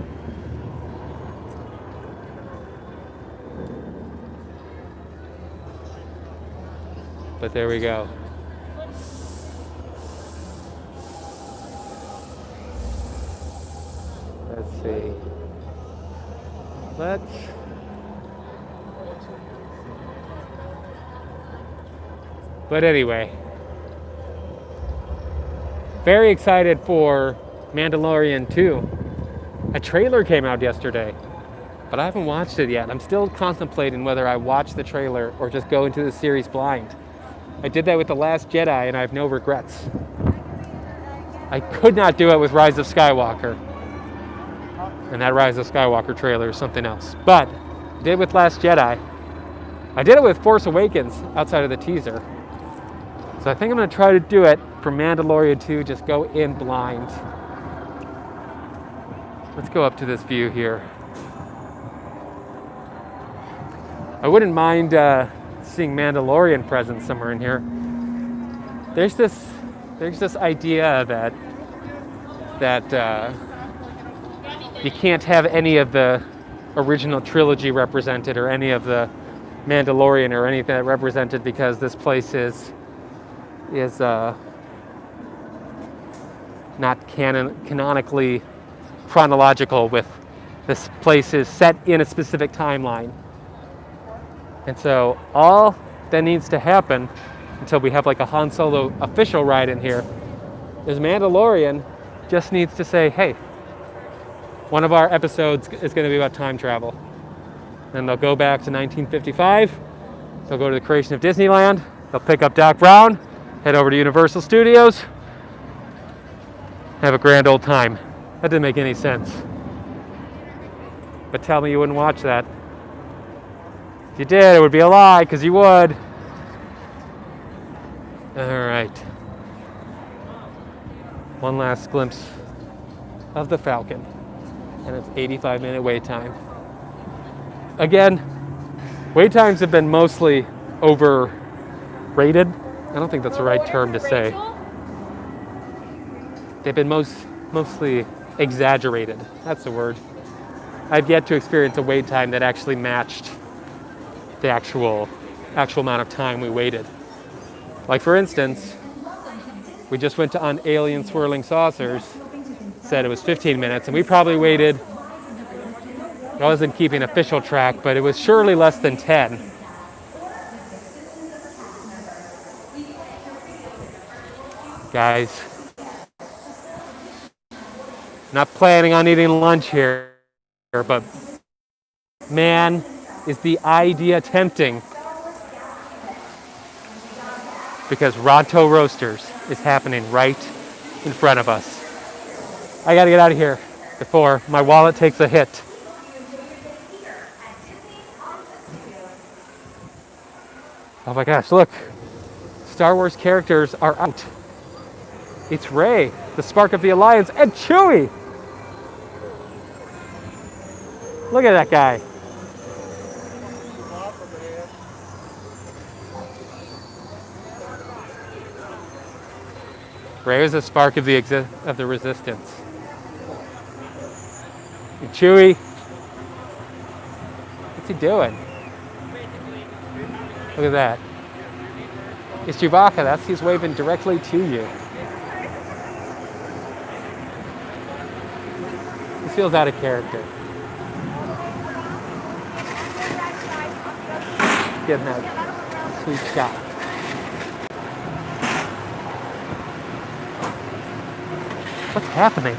But there we go. Let's see. But anyway, very excited for Mandalorian 2. A trailer came out yesterday, but I haven't watched it yet. I'm still contemplating whether I watch the trailer or just go into the series blind. I did that with The Last Jedi, and I have no regrets. I could not do it with Rise of Skywalker. And that Rise of Skywalker trailer is something else. But I did it with Last Jedi. I did it with Force Awakens outside of the teaser. So I think I'm going to try to do it for Mandalorian 2, just go in blind. Let's go up to this view here. I wouldn't mind seeing Mandalorian presence somewhere in here. there's this idea that you can't have any of the original trilogy represented or any of the Mandalorian or anything represented because this place is not canonically chronological with this place is set in a specific timeline. And so all that needs to happen until we have like a Han Solo official ride in here is Mandalorian just needs to say, hey, one of our episodes is going to be about time travel. Then they'll go back to 1955. They'll go to the creation of Disneyland. They'll pick up Doc Brown, head over to Universal Studios, have a grand old time. That didn't make any sense. But tell me you wouldn't watch that. If you did, it would be a lie, because you would. All right. One last glimpse of the Falcon. And it's 85-minute wait time. Again, wait times have been mostly overrated. I don't think that's the right term to say. They've been mostly exaggerated. That's the word. I've yet to experience a wait time that actually matched the actual amount of time we waited. Like for instance, we just went on Alien Swirling Saucers, said it was 15 minutes, and we probably waited, I wasn't keeping official track, but it was surely less than 10. Guys, not planning on eating lunch here, but man, is the idea tempting, because Ronto Roasters is happening right in front of us. I gotta get out of here before my wallet takes a hit. Oh my gosh, look. Star Wars characters are out. It's Rey, the spark of the Alliance, and Chewie! Look at that guy. Rey is the spark of the Resistance. And Chewie, what's he doing? Look at that. It's Chewbacca. He's waving directly to you. He feels out of character. Getting that sweet shot. What's happening?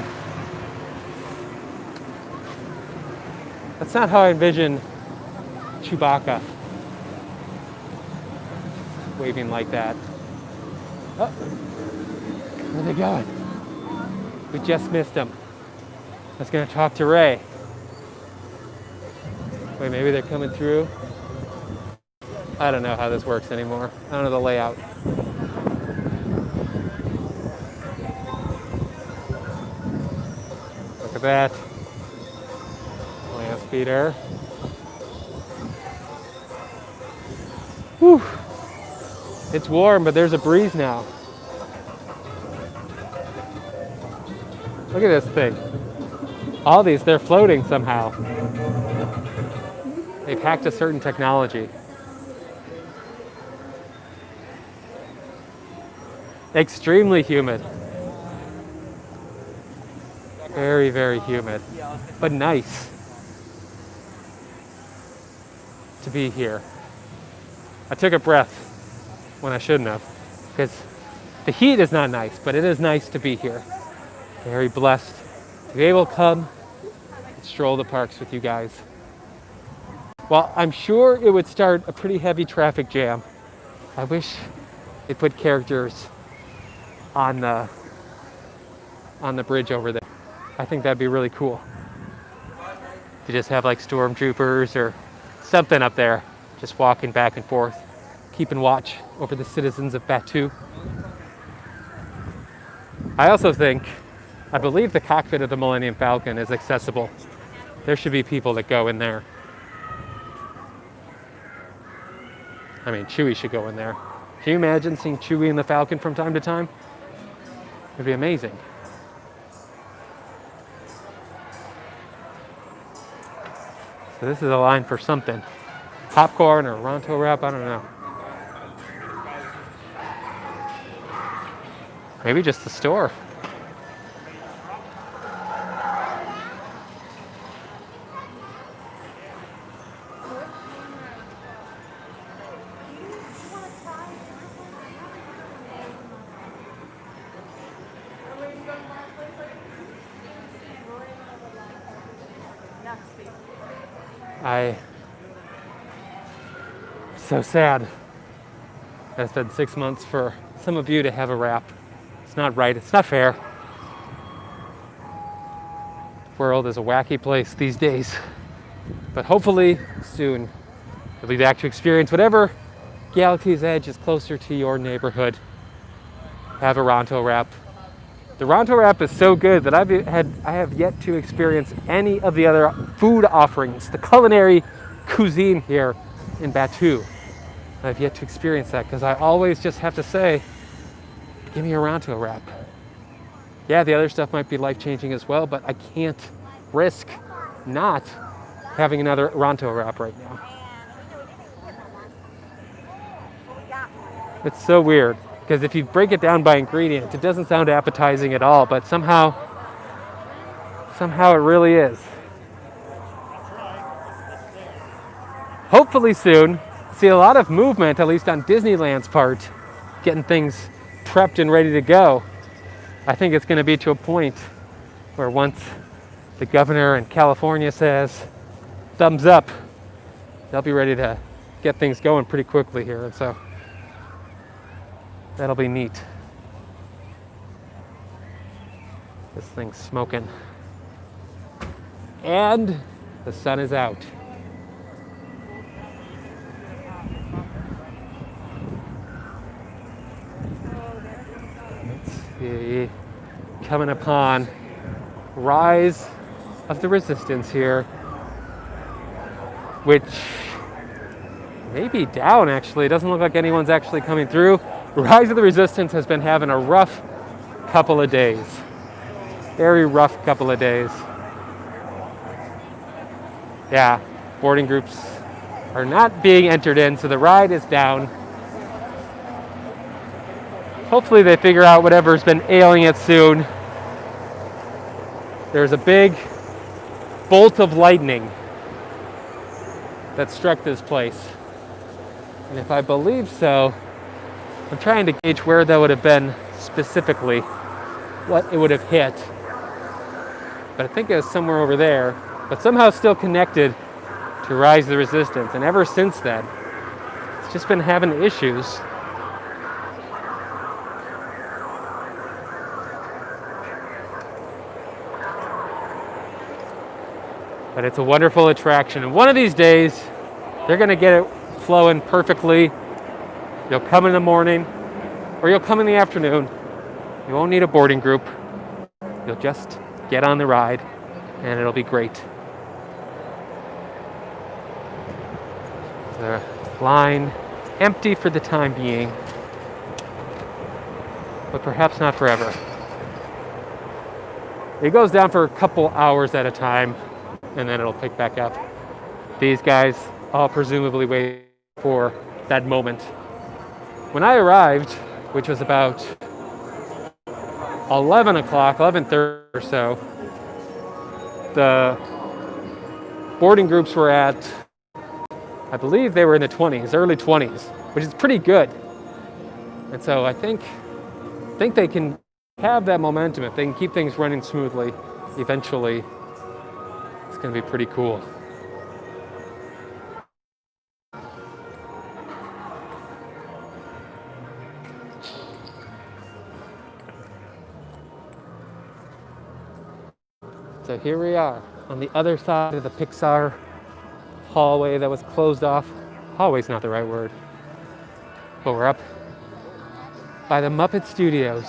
That's not how I envision Chewbacca waving like that. Oh, where are they going? We just missed him. I was gonna talk to Rey. Wait, maybe they're coming through? I don't know how this works anymore. I don't know the layout. Look at that. Land speeder. Whew. It's warm, but there's a breeze now. Look at this thing. All these, they're floating somehow. They've hacked a certain technology. Extremely humid. Very, very humid. But nice to be here. I took a breath when I shouldn't have, because the heat is not nice, but it is nice to be here. Very blessed to be able to come and stroll the parks with you guys. Well, I'm sure it would start a pretty heavy traffic jam. I wish they put characters on the bridge over there. I think that'd be really cool. To just have like stormtroopers or something up there, just walking back and forth, keeping watch over the citizens of Batuu. I also I believe the cockpit of the Millennium Falcon is accessible. There should be people that go in there. I mean, Chewie should go in there. Can you imagine seeing Chewie and the Falcon from time to time? It'd be amazing. So this is a line for something. Popcorn or Ronto wrap, I don't know. Maybe just the store. So sad. It's been 6 months for some of you to have a wrap. It's not right. It's not fair. The world is a wacky place these days. But hopefully soon you'll be back to experience whatever Galaxy's Edge is closer to your neighborhood. Have a Ronto wrap. The Ronto wrap is so good that I have yet to experience any of the other food offerings, the culinary cuisine here in Batu. I've yet to experience that because I always just have to say, give me a Ronto wrap. Yeah, the other stuff might be life-changing as well, but I can't risk not having another Ronto wrap right now. It's so weird because if you break it down by ingredient, it doesn't sound appetizing at all, but somehow it really is. Hopefully soon, see a lot of movement, at least on Disneyland's part, getting things prepped and ready to go. I think it's going to be to a point where once the governor in California says thumbs up, they'll be ready to get things going pretty quickly here. And so that'll be neat. This thing's smoking. And the sun is out. Coming upon Rise of the Resistance here, which may be down actually. It doesn't look like anyone's actually coming through. Rise of the Resistance has been having a rough couple of days. Very rough couple of days. Yeah, boarding groups are not being entered in, so the ride is down. Hopefully they figure out whatever's been ailing it soon. There's a big bolt of lightning that struck this place. And if I believe so, I'm trying to gauge where that would have been specifically, what it would have hit. But I think it was somewhere over there, but somehow still connected to Rise of the Resistance. And ever since then, it's just been having issues. But it's a wonderful attraction. And one of these days, they're going to get it flowing perfectly. You'll come in the morning, or you'll come in the afternoon. You won't need a boarding group. You'll just get on the ride, and it'll be great. The line empty for the time being, but perhaps not forever. It goes down for a couple hours at a time, and then it'll pick back up. These guys all presumably wait for that moment. When I arrived, which was about 11 o'clock, 11:30 or so, the boarding groups were at, I believe they were in the 20s, early 20s, which is pretty good. And so I think they can have that momentum. If they can keep things running smoothly, eventually it's going to be pretty cool. So here we are on the other side of the Pixar hallway that was closed off. Hallway's not the right word. But we're up by the Muppet Studios.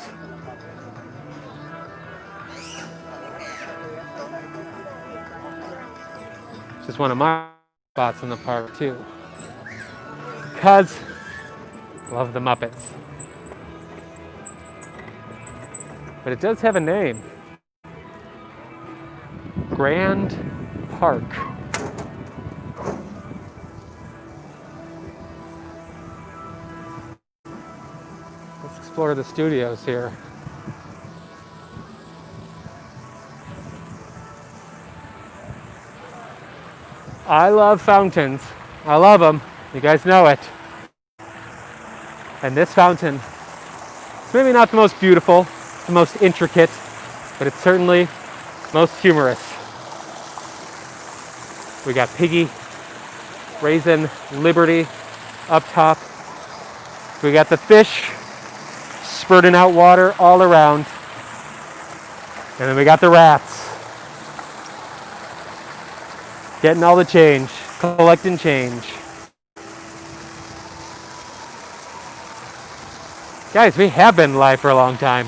Just one of my spots in the park too. Because Love the Muppets. But it does have a name. Grand Park. Let's explore the studios here. I love fountains. I love them. You guys know it. And this fountain, it's maybe not the most beautiful, the most intricate, but it's certainly most humorous. We got Piggy, Raisin, Liberty up top. We got the fish spurting out water all around. And then we got the rats getting all the change, collecting change. Guys, we have been live for a long time.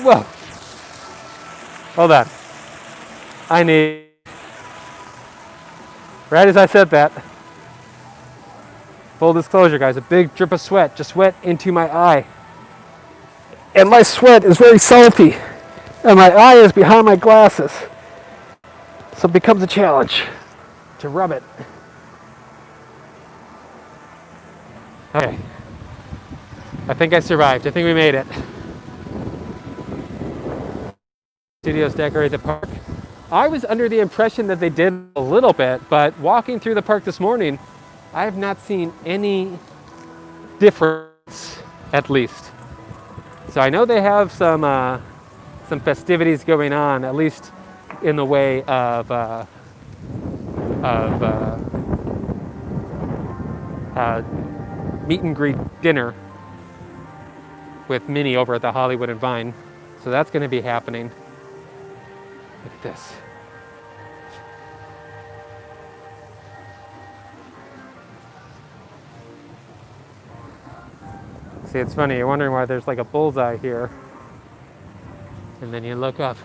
Whoa. Hold on. I need, right as I said that, full disclosure, guys, a big drip of sweat just went into my eye. And my sweat is very salty. And my eye is behind my glasses. So it becomes a challenge to rub it. Okay. I think I survived. I think we made it. Studios decorate the park. I was under the impression that they did a little bit, but walking through the park this morning, I have not seen any difference, at least. So I know they have some festivities going on, at least in the way of meet and greet dinner with Minnie over at the Hollywood and Vine. So that's going to be happening. Look at this. See, it's funny, you're wondering why there's like a bullseye here. And then you look up,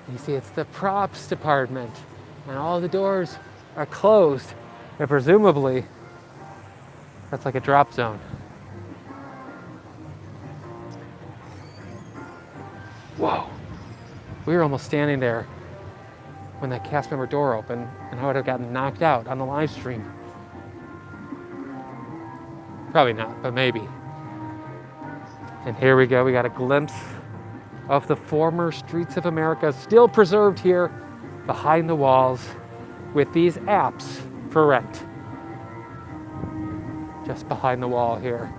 and you see it's the props department. And all the doors are closed. And presumably, that's like a drop zone. Whoa. We were almost standing there when that cast member door opened, and I would have gotten knocked out on the live stream. Probably not, but maybe. And here we go, we got a glimpse of the former streets of America, still preserved here behind the walls with these apps for rent. Just behind the wall here.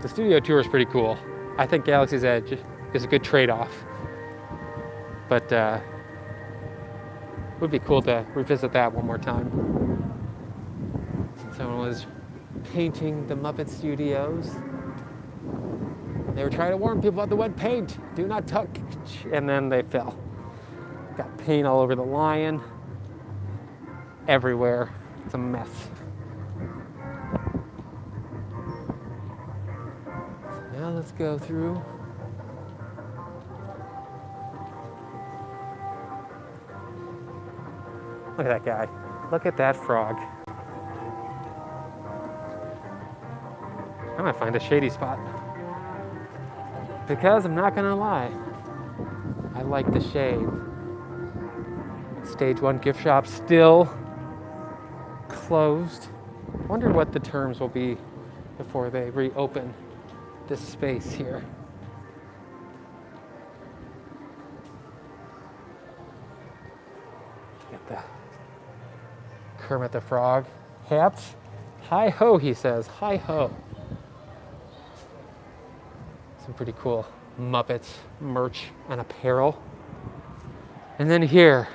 The studio tour is pretty cool. I think Galaxy's Edge is a good trade-off. But it would be cool to revisit that one more time. Someone was painting the Muppet Studios. They were trying to warn people about the wet paint. Do not touch. And then they fell. Got paint all over the lion. Everywhere. It's a mess. So now let's go through. Look at that guy. Look at that frog. I might find a shady spot. Because I'm not gonna lie, I like the shade. Stage 1 gift shop still closed. Wonder what the terms will be before they reopen this space here. Get the Kermit the Frog hats. Hi ho, he says. Hi ho. Some pretty cool Muppets merch and apparel. And then here,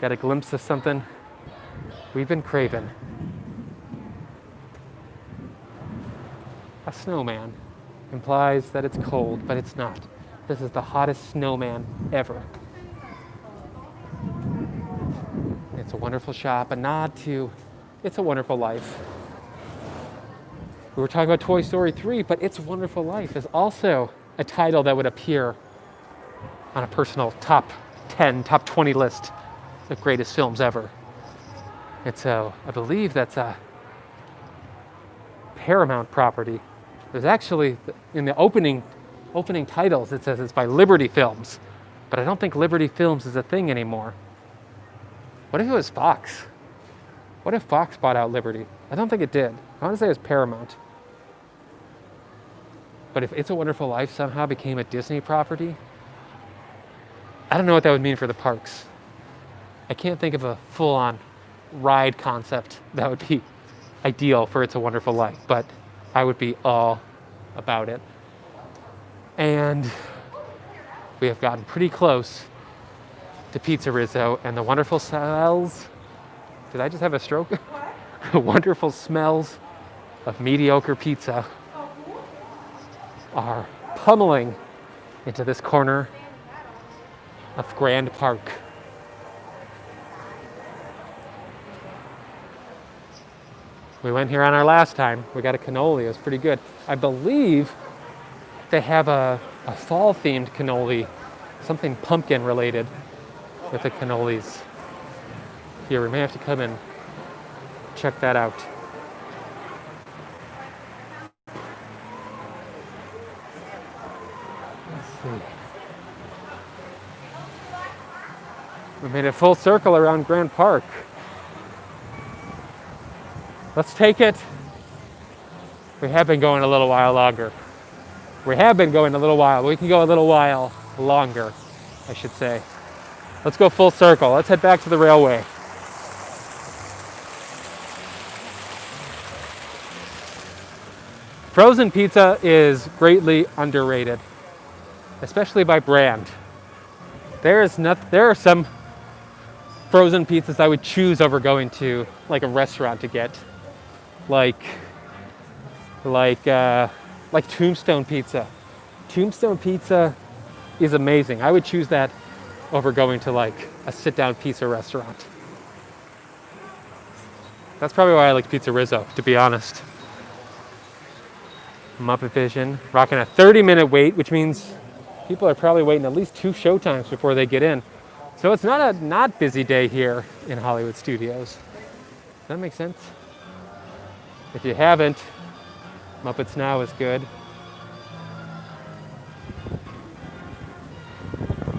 got a glimpse of something we've been craving. A snowman. Implies that it's cold, but it's not. This is the hottest snowman ever. It's a wonderful shop, a nod to It's a Wonderful Life. We were talking about Toy Story 3, but It's a Wonderful Life is also a title that would appear on a personal top 10, top 20 list of greatest films ever. And so I believe that's a Paramount property. There's actually, in the opening titles, it says it's by Liberty Films, but I don't think Liberty Films is a thing anymore. What if it was Fox? What if Fox bought out Liberty? I don't think it did. I want to say it was Paramount. But if It's a Wonderful Life somehow became a Disney property, I don't know what that would mean for the parks. I can't think of a full-on ride concept that would be ideal for It's a Wonderful Life, but I would be all about it. And we have gotten pretty close to Pizza Rizzo and the wonderful smells. Did I just have a stroke? The wonderful smells of mediocre pizza are pummeling into this corner of Grand Park. We went here on our last time. We got a cannoli. It was pretty good. I believe they have a fall-themed cannoli, something pumpkin related with the cannolis. Here, we may have to come and check that out. Let's see. We made a full circle around Grand Park. Let's take it. We have been going a little while longer. We have been going a little while, but we can go a little while longer, I should say. Let's go full circle. Let's head back to the railway. Frozen pizza is greatly underrated, especially by brand. There are some frozen pizzas I would choose over going to like a restaurant to get, like Tombstone Pizza. Tombstone Pizza is amazing. I would choose that over going to like a sit-down pizza restaurant. That's probably why I like Pizza Rizzo, to be honest. Muppet Vision, rocking a 30-minute wait, which means people are probably waiting at least 2 showtimes before they get in. So it's not a not busy day here in Hollywood Studios. Does that make sense? If you haven't, Muppets Now is good.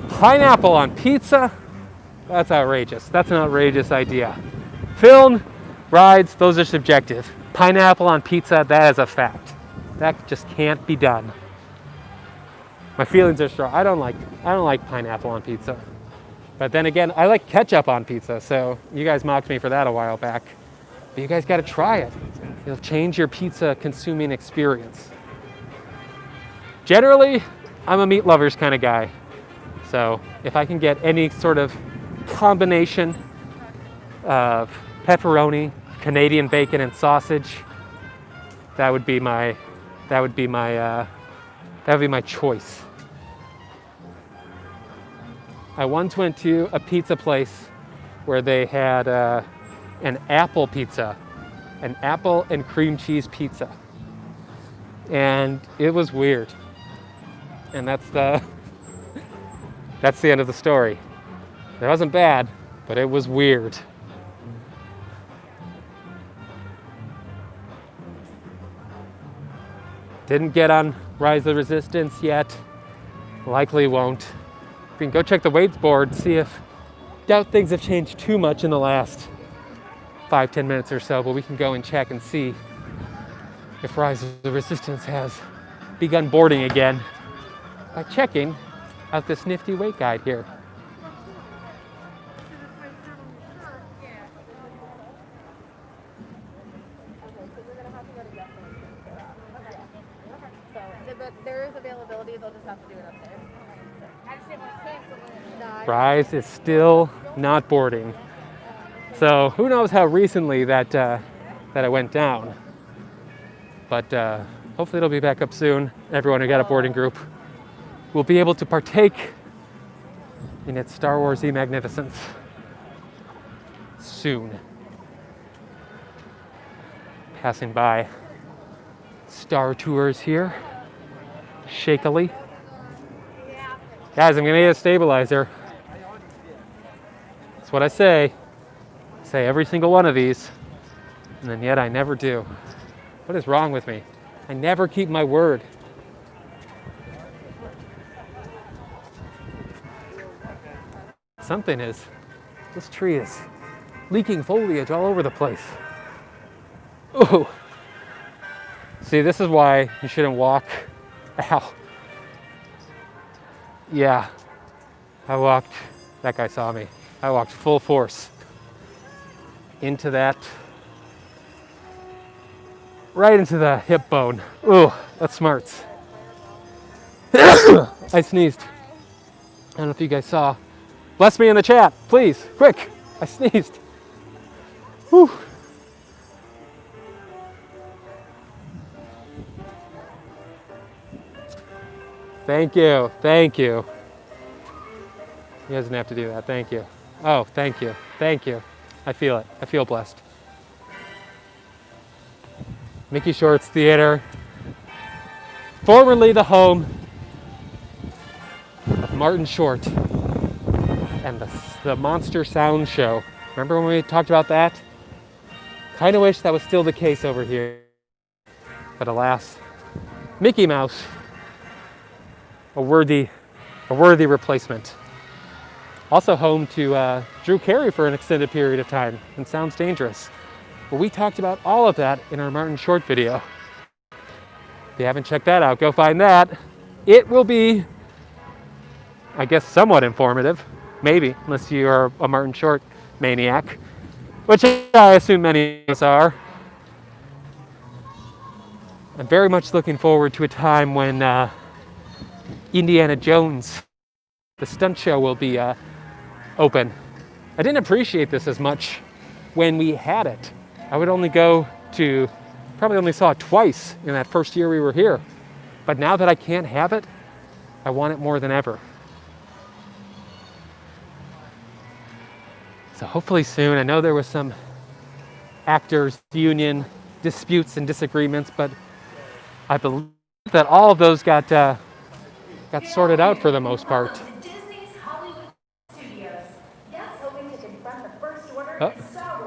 Pineapple on pizza? That's outrageous. That's an outrageous idea. Film, rides, those are subjective. Pineapple on pizza, that is a fact. That just can't be done. My feelings are strong. I don't like pineapple on pizza. But then again, I like ketchup on pizza, so you guys mocked me for that a while back. But you guys gotta try it. It'll change your pizza consuming experience. Generally, I'm a meat lovers kind of guy. So if I can get any sort of combination of pepperoni, Canadian bacon, and sausage, that would be my choice. I once went to a pizza place where they had an apple pizza, an apple and cream cheese pizza. And it was weird. And that's the end of the story. It wasn't bad, but it was weird. Didn't get on Rise of the Resistance yet. Likely won't. We can go check the weights board, see if, doubt things have changed too much in the last 5-10 minutes or so, but we can go and check and see if Rise of the Resistance has begun boarding again by checking out this nifty weight guide here. But there is availability, they'll just have to do it up there. I just didn't want to cancel it. Rise is still not boarding. So who knows how recently that it went down. But hopefully it'll be back up soon. Everyone who got a boarding group will be able to partake in its Star Wars-y magnificence soon. Passing by Star Tours here. Shakily. Guys, I'm gonna need a stabilizer. That's what I say. I say every single one of these, and then yet I never do. What is wrong with me? I never keep my word. Something is. This tree is leaking foliage all over the place. Oh. See, this is why you shouldn't walk. Ow. Yeah. That guy saw me. I walked full force into that, right into the hip bone. Ooh, that smarts. I sneezed. I don't know if you guys saw. Bless me in the chat, please, quick. I sneezed. Whew. Thank you, thank you. He doesn't have to do that, thank you. Oh, thank you, thank you. I feel it, I feel blessed. Mickey Shorts Theater, formerly the home of Martin Short and the Monster Sound Show. Remember when we talked about that? Kind of wish that was still the case over here. But alas, Mickey Mouse, a worthy replacement. Also home to Drew Carey for an extended period of time, and Sounds Dangerous. But we talked about all of that in our Martin Short video. If you haven't checked that out, go find that. It will be, I guess, somewhat informative. Maybe, unless you are a Martin Short maniac, which I assume many of us are. I'm very much looking forward to a time when Indiana Jones, the stunt show, will be open. I didn't appreciate this as much when we had it. I would only probably only saw it twice in that first year we were here. But now that I can't have it, I want it more than ever. So hopefully soon. I know there was some actors union disputes and disagreements, but I believe that all of those got sorted out for the most part. Oh,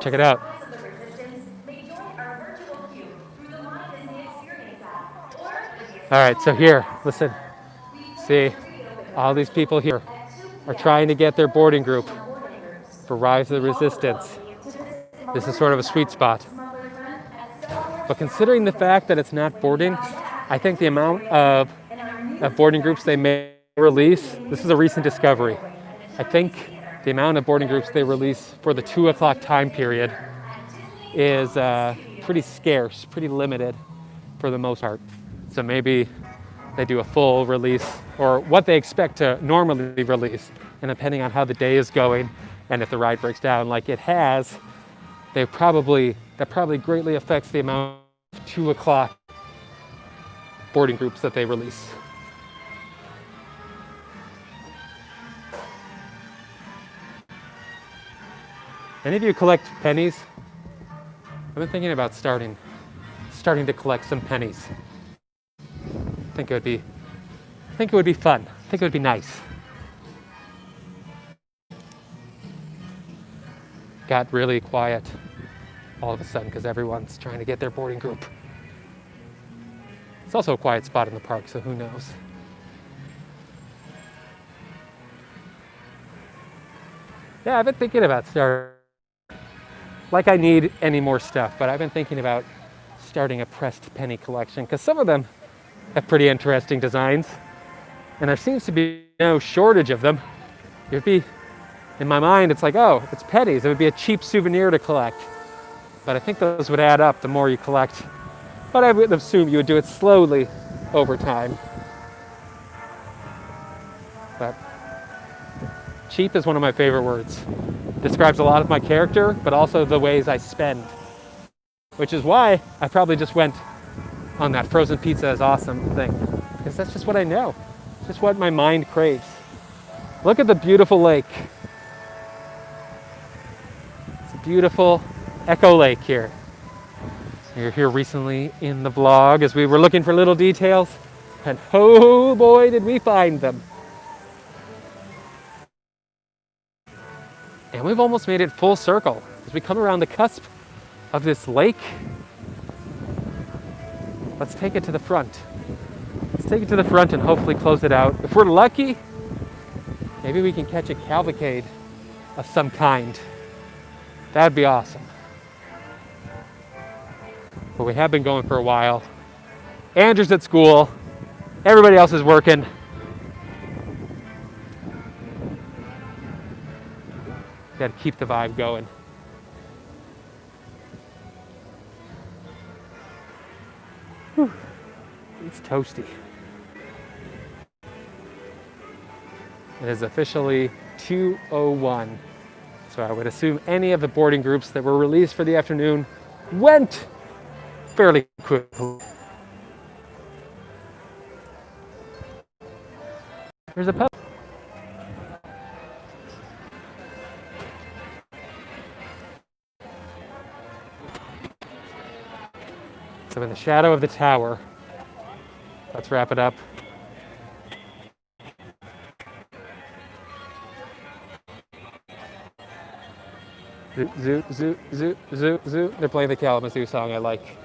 check it out. All right, so here, listen. See, all these people here are trying to get their boarding group for Rise of the Resistance. This is sort of a sweet spot. But considering the fact that it's not boarding, I think the amount of boarding groups they may release, this is a recent discovery. I think the amount of boarding groups they release for the 2 o'clock time period is pretty scarce, pretty limited for the most part. So maybe they do a full release, or what they expect to normally release, and depending on how the day is going and if the ride breaks down like it has, that probably greatly affects the amount of 2 o'clock boarding groups that they release. Any of you collect pennies? I've been thinking about starting to collect some pennies. I think it would be fun. I think it would be nice. Got really quiet all of a sudden because everyone's trying to get their boarding group. It's also a quiet spot in the park, so who knows? Yeah, I've been thinking about starting. Like I need any more stuff, but I've been thinking about starting a pressed penny collection because some of them have pretty interesting designs, and there seems to be no shortage of them. It'd be, in my mind, it's like, oh, it's pennies. It would be a cheap souvenir to collect. But I think those would add up the more you collect. But I would assume you would do it slowly over time. But cheap is one of my favorite words. Describes a lot of my character, but also the ways I spend. Which is why I probably just went on that frozen pizza is awesome thing. Because that's just what I know. It's just what my mind craves. Look at the beautiful lake. It's a beautiful Echo Lake here. We were here recently in the vlog as we were looking for little details, and oh boy did we find them. And we've almost made it full circle as we come around the cusp of this lake. Let's take it to the front. Let's take it to the front and hopefully close it out. If we're lucky, maybe we can catch a cavalcade of some kind. That'd be awesome. But we have been going for a while. Andrew's at school. Everybody else is working. Got to keep the vibe going. Whew. It's toasty. It is officially 2:01. So I would assume any of the boarding groups that were released for the afternoon went fairly quickly. There's a pub. So in the shadow of the tower, let's wrap it up. Zoo, zoo, zoo, zoo, zoo, zoo. They're playing the Kalamazoo song I like.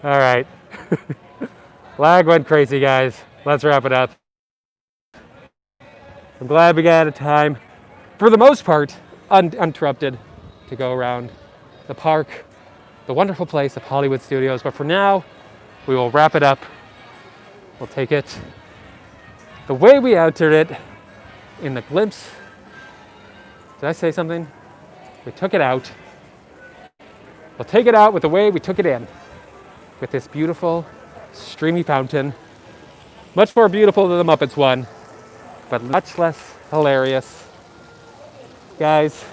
All right. Lag went crazy, guys. Let's wrap it up. I'm glad we got a time, for the most part, uninterrupted to go around the park, the wonderful place of Hollywood Studios. But for now, we will wrap it up. We'll take it the way we entered it in the glimpse. Did I say something? We took it out. We'll take it out with the way we took it in, with this beautiful streamy fountain. Much more beautiful than the Muppets one, but much less hilarious. Guys,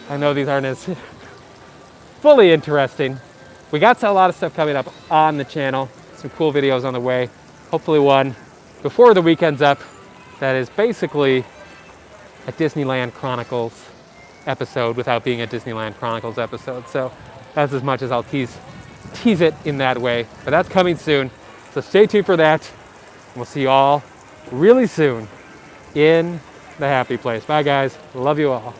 I know these aren't as fully interesting. We got a lot of stuff coming up on the channel, some cool videos on the way. Hopefully one before the weekend's up that is basically a Disneyland Chronicles episode without being a Disneyland Chronicles episode. So that's as much as I'll tease it in that way. But that's coming soon. So stay tuned for that. We'll see you all really soon in the happy place. Bye guys. Love you all.